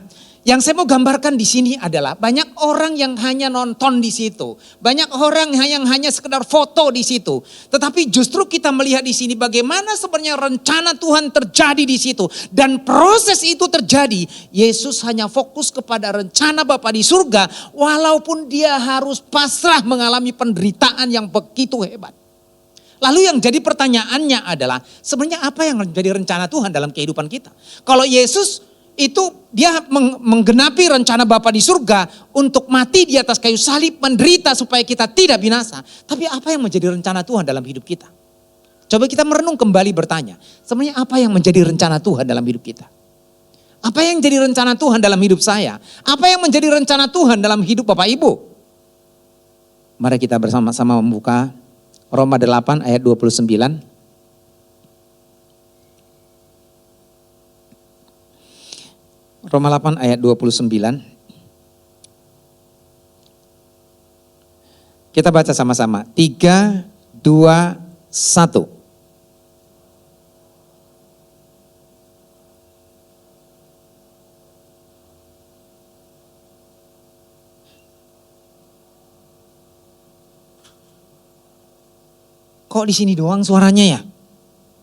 yang saya mau gambarkan di sini adalah banyak orang yang hanya nonton di situ, banyak orang yang hanya sekedar foto di situ. Tetapi justru kita melihat di sini bagaimana sebenarnya rencana Tuhan terjadi di situ dan proses itu terjadi. Yesus hanya fokus kepada rencana Bapa di surga, walaupun dia harus pasrah mengalami penderitaan yang begitu hebat. Lalu yang jadi pertanyaannya adalah sebenarnya apa yang menjadi rencana Tuhan dalam kehidupan kita? Kalau Yesus itu dia menggenapi rencana Bapa di surga untuk mati di atas kayu salib, menderita supaya kita tidak binasa. Tapi apa yang menjadi rencana Tuhan dalam hidup kita? Coba kita merenung kembali bertanya, sebenarnya apa yang menjadi rencana Tuhan dalam hidup kita? Apa yang jadi rencana Tuhan dalam hidup saya? Apa yang menjadi rencana Tuhan dalam hidup Bapak Ibu? Mari kita bersama-sama membuka Roma 8 ayat 29. Roma 8 ayat 29. Kita baca sama-sama. 3, 2, 1. Kok di sini doang suaranya ya?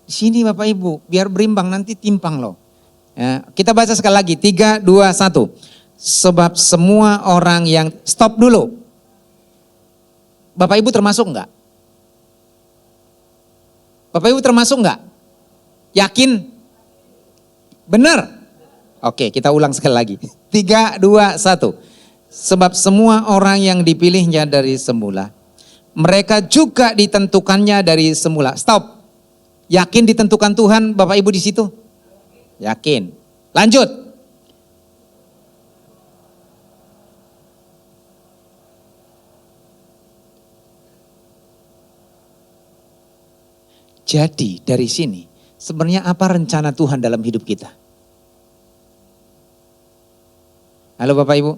Di sini Bapak Ibu, biar berimbang nanti timpang loh. Ya, kita baca sekali lagi, 3, 2, 1. Sebab semua orang yang, stop dulu. Bapak Ibu termasuk enggak? Bapak Ibu termasuk enggak? Yakin? Benar? Oke, kita ulang sekali lagi. 3, 2, 1. Sebab semua orang yang dipilihnya dari semula, mereka juga ditentukannya dari semula. Stop. Yakin ditentukan Tuhan Bapak Ibu di situ? Yakin. Lanjut. Jadi dari sini sebenarnya apa rencana Tuhan dalam hidup kita? Halo Bapak Ibu.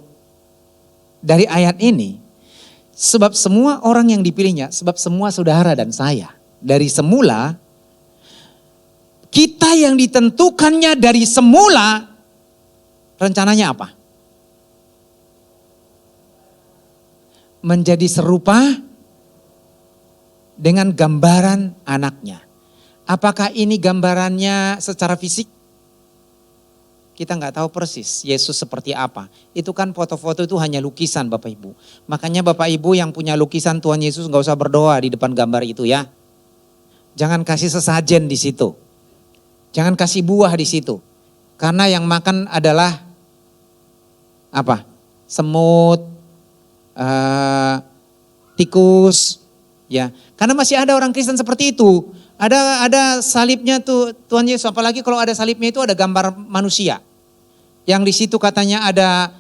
Dari ayat ini, sebab semua orang yang dipilihnya, sebab semua saudara dan saya, dari semula, kita yang ditentukannya dari semula, rencananya apa? Menjadi serupa dengan gambaran anaknya. Apakah ini gambarannya secara fisik? Kita nggak tahu persis Yesus seperti apa. Itu kan foto-foto itu hanya lukisan Bapak Ibu. Makanya Bapak Ibu yang punya lukisan Tuhan Yesus nggak usah berdoa di depan gambar itu ya. Jangan kasih sesajen di situ. Jangan kasih buah di situ. Karena yang makan adalah apa? Semut, tikus, ya. Karena masih ada orang Kristen seperti itu. Ada salibnya tuh Tuhan Yesus, apalagi kalau ada salibnya itu ada gambar manusia. Yang di situ katanya ada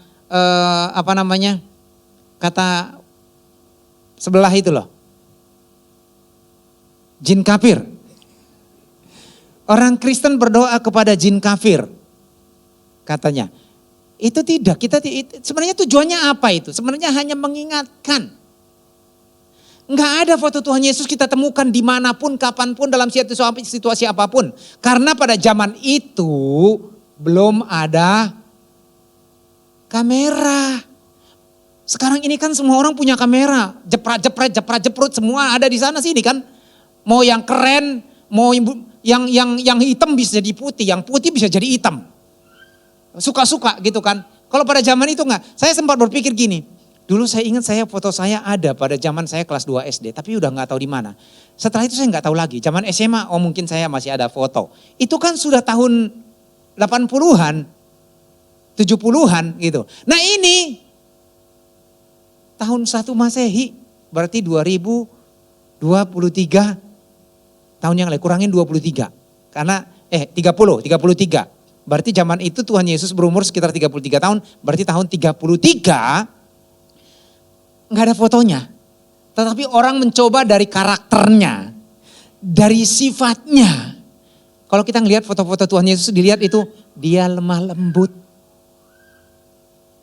kata sebelah itu loh. jin kafir. Orang Kristen berdoa kepada jin kafir. Katanya. Itu tidak, sebenarnya tujuannya apa itu? Sebenarnya hanya mengingatkan. Enggak ada foto Tuhan Yesus kita temukan dimanapun, kapanpun, dalam situasi apapun. Karena pada zaman itu belum ada kamera. Sekarang ini kan semua orang punya kamera. Jeprut, semua ada di sana sini kan. Mau yang keren, mau yang hitam bisa jadi putih, yang putih bisa jadi hitam. Suka-suka gitu kan. Kalau pada zaman itu enggak. Saya sempat berpikir gini. Dulu saya ingat foto saya ada pada zaman saya kelas 2 SD. Tapi udah enggak tahu di mana. Setelah itu saya enggak tahu lagi. Zaman SMA mungkin saya masih ada foto. Itu kan sudah tahun 80-an. 70-an gitu. Nah ini tahun 1 Masehi. Berarti 2023 tahun yang lalu. Kurangin 23. Karena 33. Berarti zaman itu Tuhan Yesus berumur sekitar 33 tahun. Berarti tahun 33 nggak ada fotonya. Tetapi orang mencoba dari karakternya. Dari sifatnya. Kalau kita ngelihat foto-foto Tuhan Yesus dilihat itu dia lemah lembut.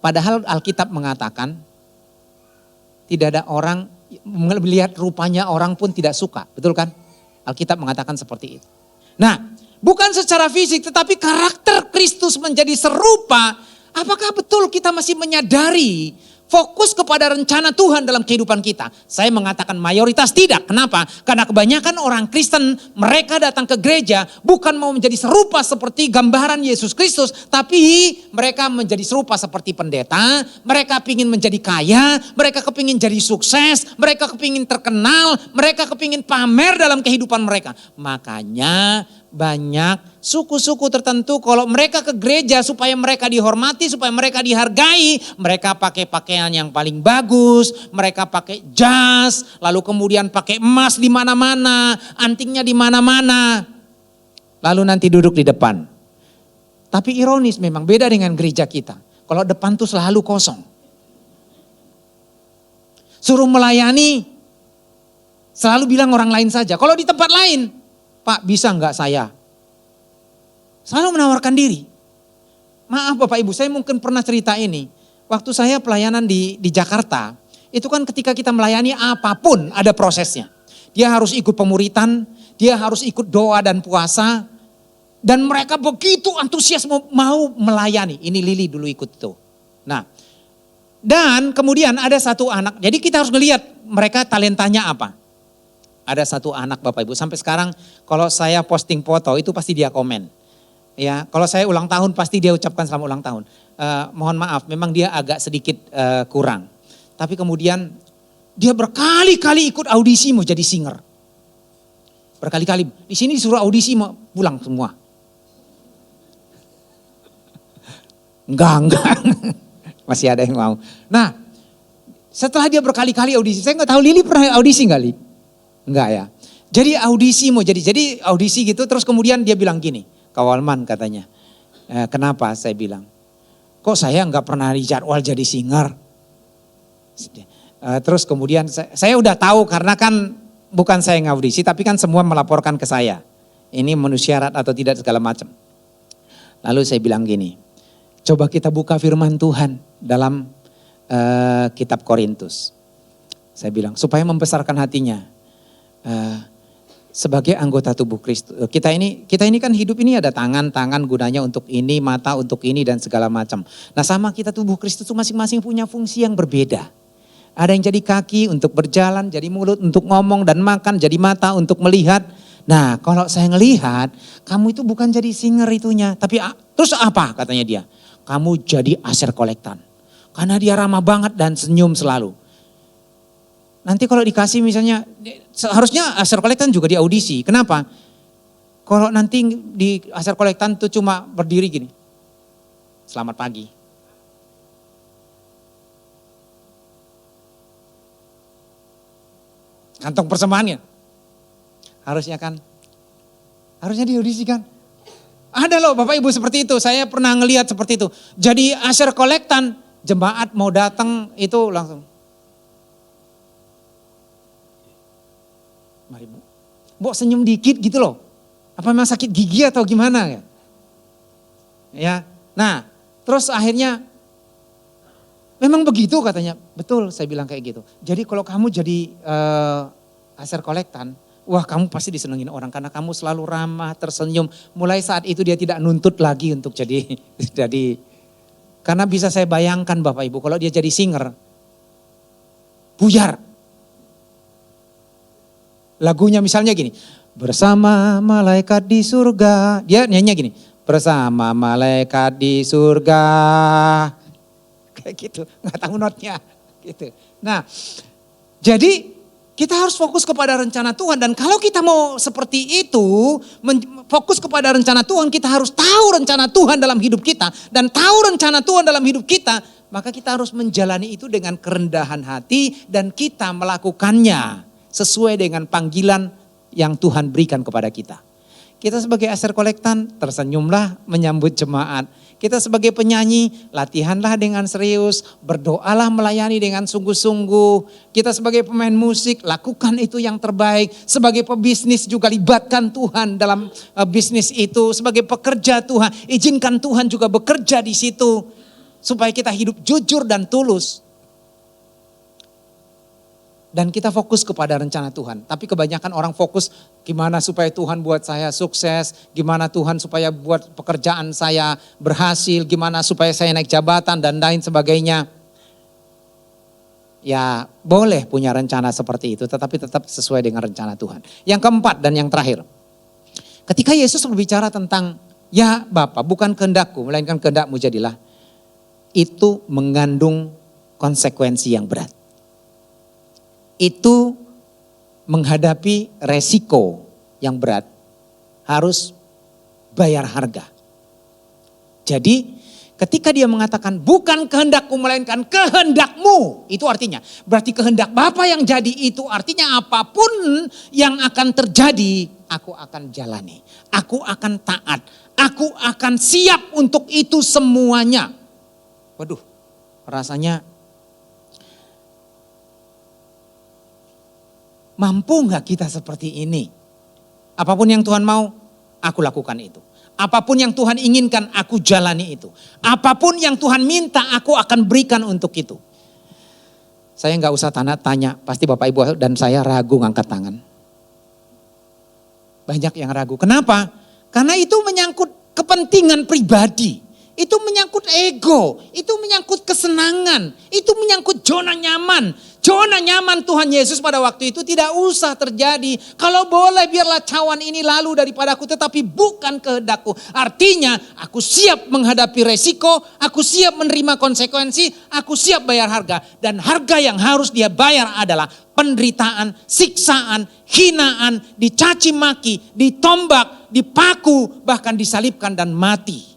Padahal Alkitab mengatakan tidak ada orang melihat rupanya orang pun tidak suka. Betul kan? Alkitab mengatakan seperti itu. Nah, bukan secara fisik tetapi karakter Kristus menjadi serupa. Apakah betul kita masih menyadari fokus kepada rencana Tuhan dalam kehidupan kita? Saya mengatakan mayoritas tidak. Kenapa? Karena kebanyakan orang Kristen mereka datang ke gereja bukan mau menjadi serupa seperti gambaran Yesus Kristus. Tapi mereka menjadi serupa seperti pendeta. Mereka ingin menjadi kaya. Mereka kepingin jadi sukses. Mereka kepingin terkenal. Mereka kepingin pamer dalam kehidupan mereka. Makanya banyak suku-suku tertentu kalau mereka ke gereja supaya mereka dihormati, supaya mereka dihargai, mereka pakai pakaian yang paling bagus, mereka pakai jas, lalu kemudian pakai emas di mana-mana, antingnya di mana-mana. Lalu nanti duduk di depan. Tapi ironis memang beda dengan gereja kita. Kalau depan tuh selalu kosong. Suruh melayani, selalu bilang orang lain saja. Kalau di tempat lain, Pak bisa enggak saya? Selalu menawarkan diri. Maaf Bapak Ibu, saya mungkin pernah cerita ini. Waktu saya pelayanan di Jakarta, itu kan ketika kita melayani apapun ada prosesnya. Dia harus ikut pemuritan, dia harus ikut doa dan puasa. Dan mereka begitu antusias mau melayani. Ini Lili dulu ikut itu. Nah, dan kemudian ada satu anak, jadi kita harus melihat mereka talentanya apa. Ada satu anak Bapak Ibu, sampai sekarang kalau saya posting foto itu pasti dia komen. Ya, kalau saya ulang tahun pasti dia ucapkan selamat ulang tahun. Mohon maaf, memang dia agak sedikit kurang. Tapi kemudian dia berkali-kali ikut audisi mau jadi singer. Berkali-kali. Di sini disuruh audisi mau pulang semua. Enggak. Masih ada yang mau. Nah, setelah dia berkali-kali audisi, saya nggak tahu Lili pernah audisi nggak Li? Enggak ya. Jadi audisi mau jadi audisi gitu terus kemudian dia bilang gini, Kawalman katanya. Kenapa saya bilang? Kok saya nggak pernah dijadwal jadi singer? Terus kemudian saya udah tahu karena kan bukan saya yang audisi tapi kan semua melaporkan ke saya. Ini memenuhi syarat atau tidak segala macam. Lalu saya bilang gini, coba kita buka firman Tuhan dalam kitab Korintus. Saya bilang supaya membesarkan hatinya. Sebagai anggota tubuh Kristus. Kita ini kan hidup ini ada tangan gunanya untuk ini, mata untuk ini dan segala macam. Nah sama kita tubuh Kristus itu masing-masing punya fungsi yang berbeda. Ada yang jadi kaki untuk berjalan, jadi mulut untuk ngomong dan makan, jadi mata untuk melihat. Nah kalau saya ngelihat, kamu itu bukan jadi singer itunya. Tapi terus apa katanya dia? Kamu jadi aser kolektan. Karena dia ramah banget dan senyum selalu. Nanti kalau dikasih misalnya, harusnya aser kolektan juga di audisi. Kenapa? Kalau nanti di aser kolektan tuh cuma berdiri gini. Selamat pagi. Kantong persembahannya. Harusnya diaudisi kan. Ada loh Bapak Ibu seperti itu, saya pernah ngelihat seperti itu. Jadi aser kolektan, jemaat mau datang itu langsung. Mari Bu. Mbok senyum dikit gitu loh. Apa memang sakit gigi atau gimana ya? Ya. Nah, terus akhirnya memang begitu katanya. Betul, saya bilang kayak gitu. Jadi kalau kamu jadi aser kolektan, wah kamu pasti disenengin orang karena kamu selalu ramah, tersenyum. Mulai saat itu dia tidak nuntut lagi untuk jadi karena bisa saya bayangkan Bapak Ibu kalau dia jadi singer, buyar. Lagunya misalnya gini, bersama malaikat di surga. Dia nyanyinya gini, bersama malaikat di surga. Kayak gitu, nggak tahu notnya. Gitu. Nah, jadi kita harus fokus kepada rencana Tuhan. Dan kalau kita mau seperti itu, fokus kepada rencana Tuhan, kita harus tahu rencana Tuhan dalam hidup kita. Dan tahu rencana Tuhan dalam hidup kita, maka kita harus menjalani itu dengan kerendahan hati dan kita melakukannya sesuai dengan panggilan yang Tuhan berikan kepada kita. Kita sebagai aser kolektan tersenyumlah menyambut jemaat. Kita sebagai penyanyi latihanlah dengan serius, berdoalah melayani dengan sungguh-sungguh. Kita sebagai pemain musik lakukan itu yang terbaik. Sebagai pebisnis juga libatkan Tuhan dalam bisnis itu. Sebagai pekerja Tuhan, izinkan Tuhan juga bekerja di situ. Supaya kita hidup jujur dan tulus. Dan kita fokus kepada rencana Tuhan. Tapi kebanyakan orang fokus gimana supaya Tuhan buat saya sukses. Gimana Tuhan supaya buat pekerjaan saya berhasil. Gimana supaya saya naik jabatan dan lain sebagainya. Ya boleh punya rencana seperti itu. Tetapi tetap sesuai dengan rencana Tuhan. Yang keempat dan yang terakhir. Ketika Yesus berbicara tentang ya Bapa bukan kehendakku melainkan kehendakmu jadilah. Itu mengandung konsekuensi yang berat. Itu menghadapi resiko yang berat, harus bayar harga. Jadi ketika dia mengatakan bukan kehendakku melainkan kehendakmu, itu artinya berarti kehendak Bapa yang jadi itu artinya apapun yang akan terjadi, aku akan jalani, aku akan taat, aku akan siap untuk itu semuanya. Waduh, rasanya mampu gak kita seperti ini? Apapun yang Tuhan mau, aku lakukan itu. Apapun yang Tuhan inginkan, aku jalani itu. Apapun yang Tuhan minta, aku akan berikan untuk itu. Saya gak usah tanya, pasti Bapak Ibu dan saya ragu ngangkat tangan. Banyak yang ragu. Kenapa? Karena itu menyangkut kepentingan pribadi. Itu menyangkut ego, itu menyangkut kesenangan, itu menyangkut zona nyaman. Zona nyaman Tuhan Yesus pada waktu itu tidak usah terjadi. Kalau boleh biarlah cawan ini lalu daripadaku tetapi bukan kehendakku. Artinya aku siap menghadapi resiko, aku siap menerima konsekuensi, aku siap bayar harga. Dan harga yang harus dia bayar adalah penderitaan, siksaan, hinaan, dicaci maki, ditombak, dipaku, bahkan disalibkan dan mati.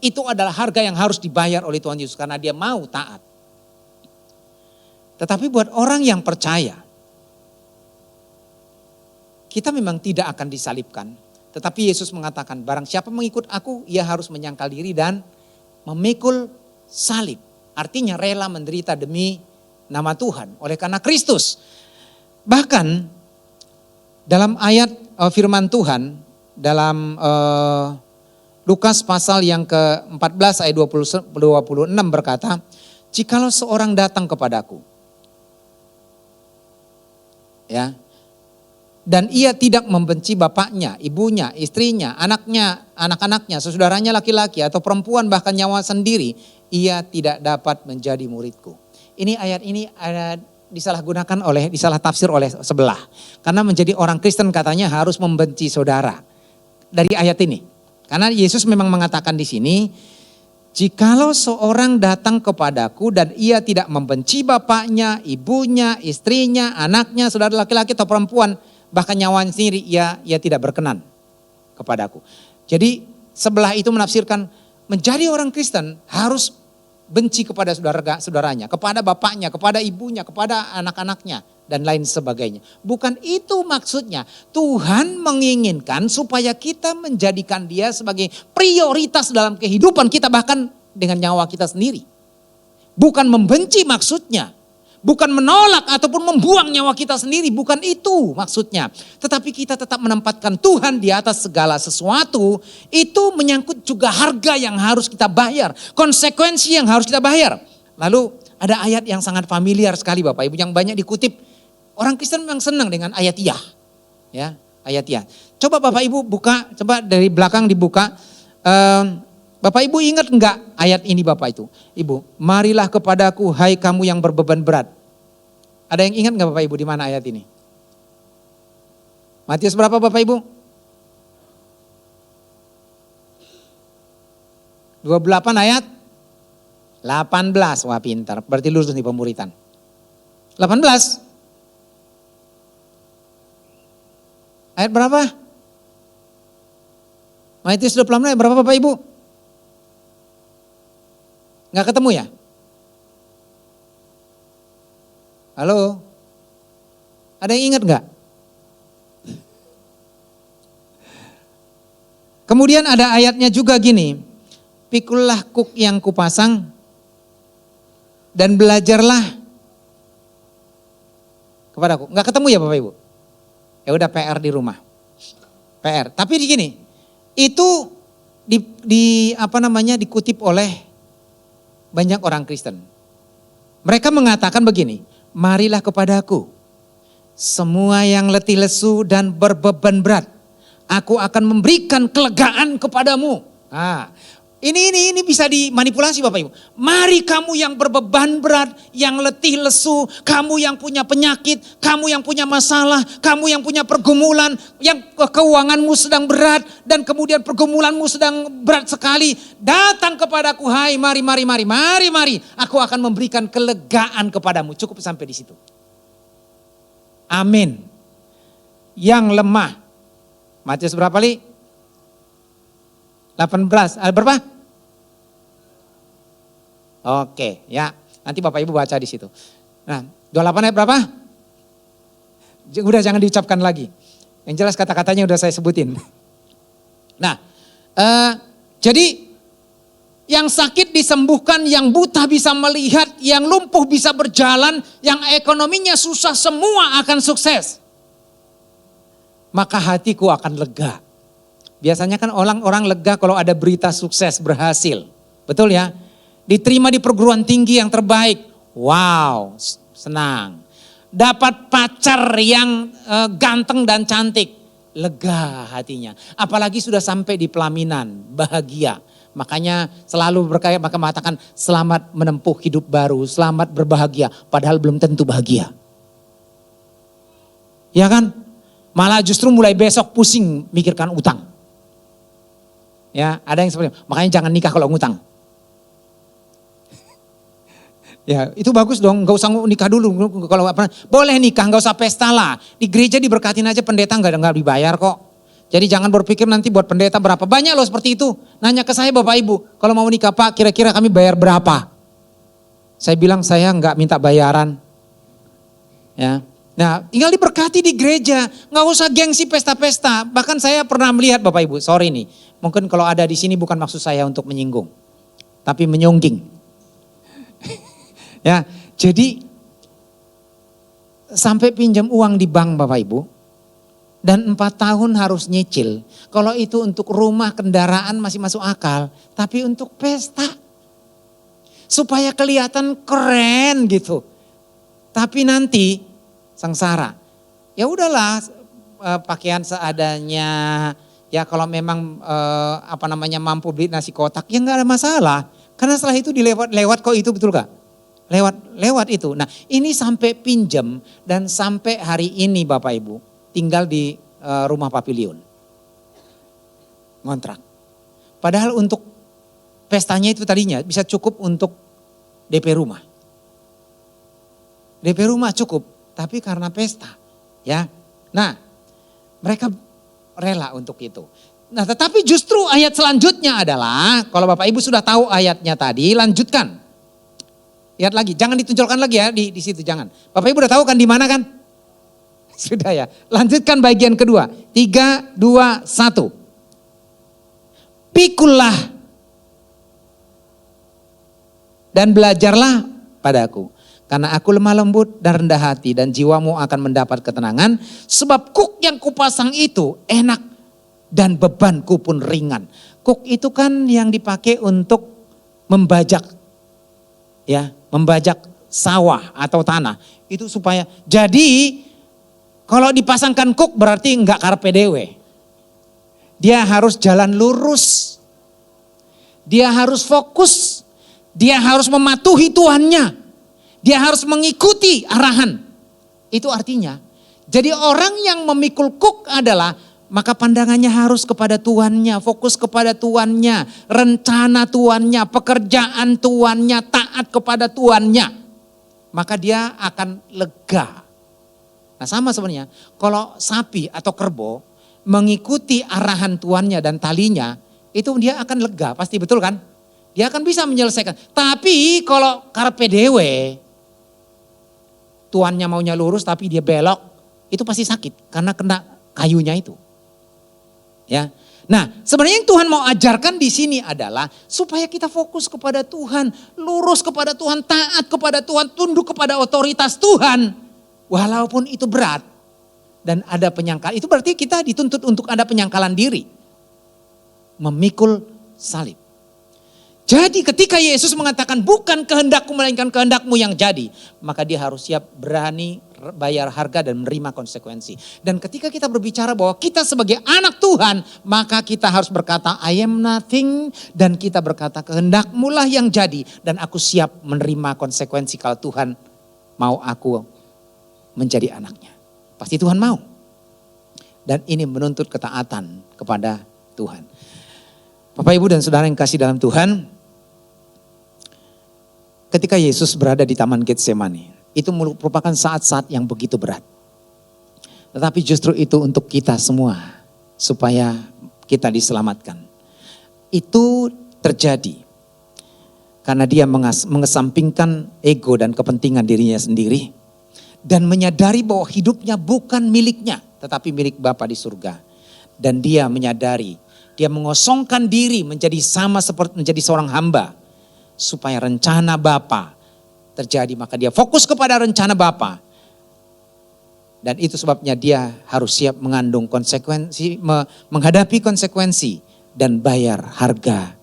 Itu adalah harga yang harus dibayar oleh Tuhan Yesus karena dia mau taat. Tetapi buat orang yang percaya, kita memang tidak akan disalibkan. Tetapi Yesus mengatakan barang siapa mengikut aku, ia harus menyangkal diri dan memikul salib. Artinya rela menderita demi nama Tuhan oleh karena Kristus. Bahkan dalam ayat firman Tuhan dalam Lukas pasal yang ke-14 ayat 26 berkata, jikalau seorang datang kepadaku, ya, dan ia tidak membenci bapaknya, ibunya, istrinya, anaknya, anak-anaknya, saudaranya laki-laki atau perempuan bahkan nyawa sendiri, ia tidak dapat menjadi muridku. Ini ayat ini ada disalah tafsir oleh sebelah. Karena menjadi orang Kristen katanya harus membenci saudara. Dari ayat ini. Karena Yesus memang mengatakan di sini, jikalau seorang datang kepadaku dan ia tidak membenci bapaknya, ibunya, istrinya, anaknya, saudara laki-laki atau perempuan, bahkan nyawanya sendiri, ia tidak berkenan kepadaku. Jadi sebelah itu menafsirkan menjadi orang Kristen harus benci kepada saudaranya, kepada bapaknya, kepada ibunya, kepada anak-anaknya, dan lain sebagainya. Bukan itu maksudnya. Tuhan menginginkan supaya kita menjadikan dia sebagai prioritas dalam kehidupan kita, bahkan dengan nyawa kita sendiri. Bukan membenci maksudnya. bukan menolak ataupun membuang nyawa kita sendiri, bukan itu maksudnya. Tetapi kita tetap menempatkan Tuhan di atas segala sesuatu, itu menyangkut juga harga yang harus kita bayar, konsekuensi yang harus kita bayar. Lalu ada ayat yang sangat familiar sekali Bapak Ibu, yang banyak dikutip. Orang Kristen memang senang dengan ayat ya. Ya, ayat ya. Coba Bapak Ibu buka, coba dari belakang dibuka. Bapak Ibu ingat enggak ayat ini Bapak itu? Ibu, marilah kepadaku hai kamu yang berbeban berat. Ada yang ingat enggak Bapak Ibu di mana ayat ini? Matius berapa Bapak Ibu? 28 ayat 18. Wah pintar, berarti lulus nih pemuritan. 18. Ayat berapa? Matius 28 ayat berapa Bapak Ibu? Nggak ketemu ya? Halo? Ada yang ingat nggak? Kemudian ada ayatnya juga gini. Pikullah kuk yang kupasang dan belajarlah kepadaku. Nggak ketemu ya Bapak Ibu? Ya udah PR di rumah. PR. Tapi di gini, itu dikutip oleh banyak orang Kristen. Mereka mengatakan begini, marilah kepadaku semua yang letih lesu dan berbeban berat. Aku akan memberikan kelegaan kepadamu. Nah, ini bisa dimanipulasi Bapak Ibu. Mari kamu yang berbeban berat, yang letih lesu, kamu yang punya penyakit, kamu yang punya masalah, kamu yang punya pergumulan, yang keuanganmu sedang berat dan kemudian pergumulanmu sedang berat sekali. Datang kepadaku, hai mari. Aku akan memberikan kelegaan kepadamu. Cukup sampai di situ. Amin. Yang lemah. Matius berapa Li? 18. Ada berapa? Oke, ya. Nanti Bapak Ibu baca di situ. Nah, 28 ayat berapa? Udah jangan diucapkan lagi. Yang jelas kata-katanya udah saya sebutin. Nah, jadi yang sakit disembuhkan, yang buta bisa melihat, yang lumpuh bisa berjalan, yang ekonominya susah semua akan sukses. Maka hatiku akan lega. Biasanya kan orang-orang lega kalau ada berita sukses berhasil. Betul ya? Diterima di perguruan tinggi yang terbaik. Wow, senang. Dapat pacar yang ganteng dan cantik. Lega hatinya. Apalagi sudah sampai di pelaminan, bahagia. Makanya selalu maka mengatakan selamat menempuh hidup baru, selamat berbahagia. Padahal belum tentu bahagia. Ya kan? Malah justru mulai besok pusing mikirkan utang. Ya, ada yang seperti itu. Makanya jangan nikah kalau ngutang. Ya, itu bagus dong, gak usah nikah dulu. Kalau boleh nikah, gak usah pesta lah. Di gereja diberkatin aja, pendeta gak dibayar kok. Jadi jangan berpikir nanti buat pendeta berapa. Banyak loh seperti itu. Nanya ke saya Bapak Ibu, kalau mau nikah Pak kira-kira kami bayar berapa? Saya bilang saya gak minta bayaran. Ya. Nah, tinggal diberkati di gereja, nggak usah gengsi pesta-pesta. Bahkan saya pernah melihat Bapak Ibu, sorry nih, mungkin kalau ada di sini bukan maksud saya untuk menyinggung, tapi menyongging. Ya, jadi sampai pinjam uang di bank Bapak Ibu, dan 4 tahun harus nyicil. Kalau itu untuk rumah, kendaraan masih masuk akal, tapi untuk pesta, supaya kelihatan keren gitu. Tapi nanti sengsara. Ya udahlah pakaian seadanya. Ya kalau memang mampu beli nasi kotak ya nggak ada masalah. Karena setelah itu lewat kok itu betul gak? Lewat itu. Nah ini sampai pinjam dan sampai hari ini Bapak Ibu tinggal di rumah Pavilion. Ngontrak. Padahal untuk pestanya itu tadinya bisa cukup untuk DP rumah. DP rumah cukup. Tapi karena pesta, ya. Nah, mereka rela untuk itu. Nah, tetapi justru ayat selanjutnya adalah, kalau Bapak Ibu sudah tahu ayatnya tadi, lanjutkan. Lihat lagi, jangan ditunjukkan lagi ya di situ, jangan. Bapak Ibu udah tahu kan di mana kan? Sudah ya. Lanjutkan bagian kedua. 3, 2, 1. Pikullah dan belajarlah padaku. Karena aku lemah lembut dan rendah hati dan jiwamu akan mendapat ketenangan. Sebab kuk yang kupasang itu enak dan bebanku pun ringan. Kuk itu kan yang dipakai untuk membajak, ya, membajak sawah atau tanah. Itu supaya, jadi kalau dipasangkan kuk berarti enggak karpe dewe. Dia harus jalan lurus. Dia harus fokus. Dia harus mematuhi tuannya. Dia harus mengikuti arahan. Itu artinya, jadi orang yang memikul kuk adalah, maka pandangannya harus kepada tuannya, fokus kepada tuannya, rencana tuannya, pekerjaan tuannya, taat kepada tuannya. Maka dia akan lega. Nah sama sebenarnya, kalau sapi atau kerbau mengikuti arahan tuannya dan talinya, itu dia akan lega, pasti betul kan? Dia akan bisa menyelesaikan. Tapi kalau karpe dewe, tuannya maunya lurus tapi dia belok, itu pasti sakit karena kena kayunya itu. Ya. Nah, sebenarnya yang Tuhan mau ajarkan di sini adalah supaya kita fokus kepada Tuhan, lurus kepada Tuhan, taat kepada Tuhan, tunduk kepada otoritas Tuhan. Walaupun itu berat dan ada penyangkalan, itu berarti kita dituntut untuk ada penyangkalan diri. Memikul salib. Jadi ketika Yesus mengatakan bukan kehendakku melainkan kehendakmu yang jadi, maka dia harus siap berani bayar harga dan menerima konsekuensi. Dan ketika kita berbicara bahwa kita sebagai anak Tuhan, maka kita harus berkata I am nothing, dan kita berkata kehendakmu lah yang jadi, dan aku siap menerima konsekuensi kalau Tuhan mau aku menjadi anaknya. Pasti Tuhan mau. Dan ini menuntut ketaatan kepada Tuhan. Bapak Ibu dan Saudara yang kasih dalam Tuhan, ketika Yesus berada di Taman Getsemani, itu merupakan saat-saat yang begitu berat. Tetapi justru itu untuk kita semua, supaya kita diselamatkan. Itu terjadi karena dia mengesampingkan ego dan kepentingan dirinya sendiri, dan menyadari bahwa hidupnya bukan miliknya, tetapi milik Bapa di surga. Dan dia menyadari, dia mengosongkan diri menjadi sama seperti menjadi seorang hamba. Supaya rencana Bapa terjadi, maka dia fokus kepada rencana Bapa. Dan itu sebabnya dia harus siap mengandung konsekuensi, menghadapi konsekuensi dan bayar harga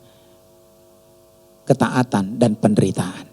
ketaatan dan penderitaan.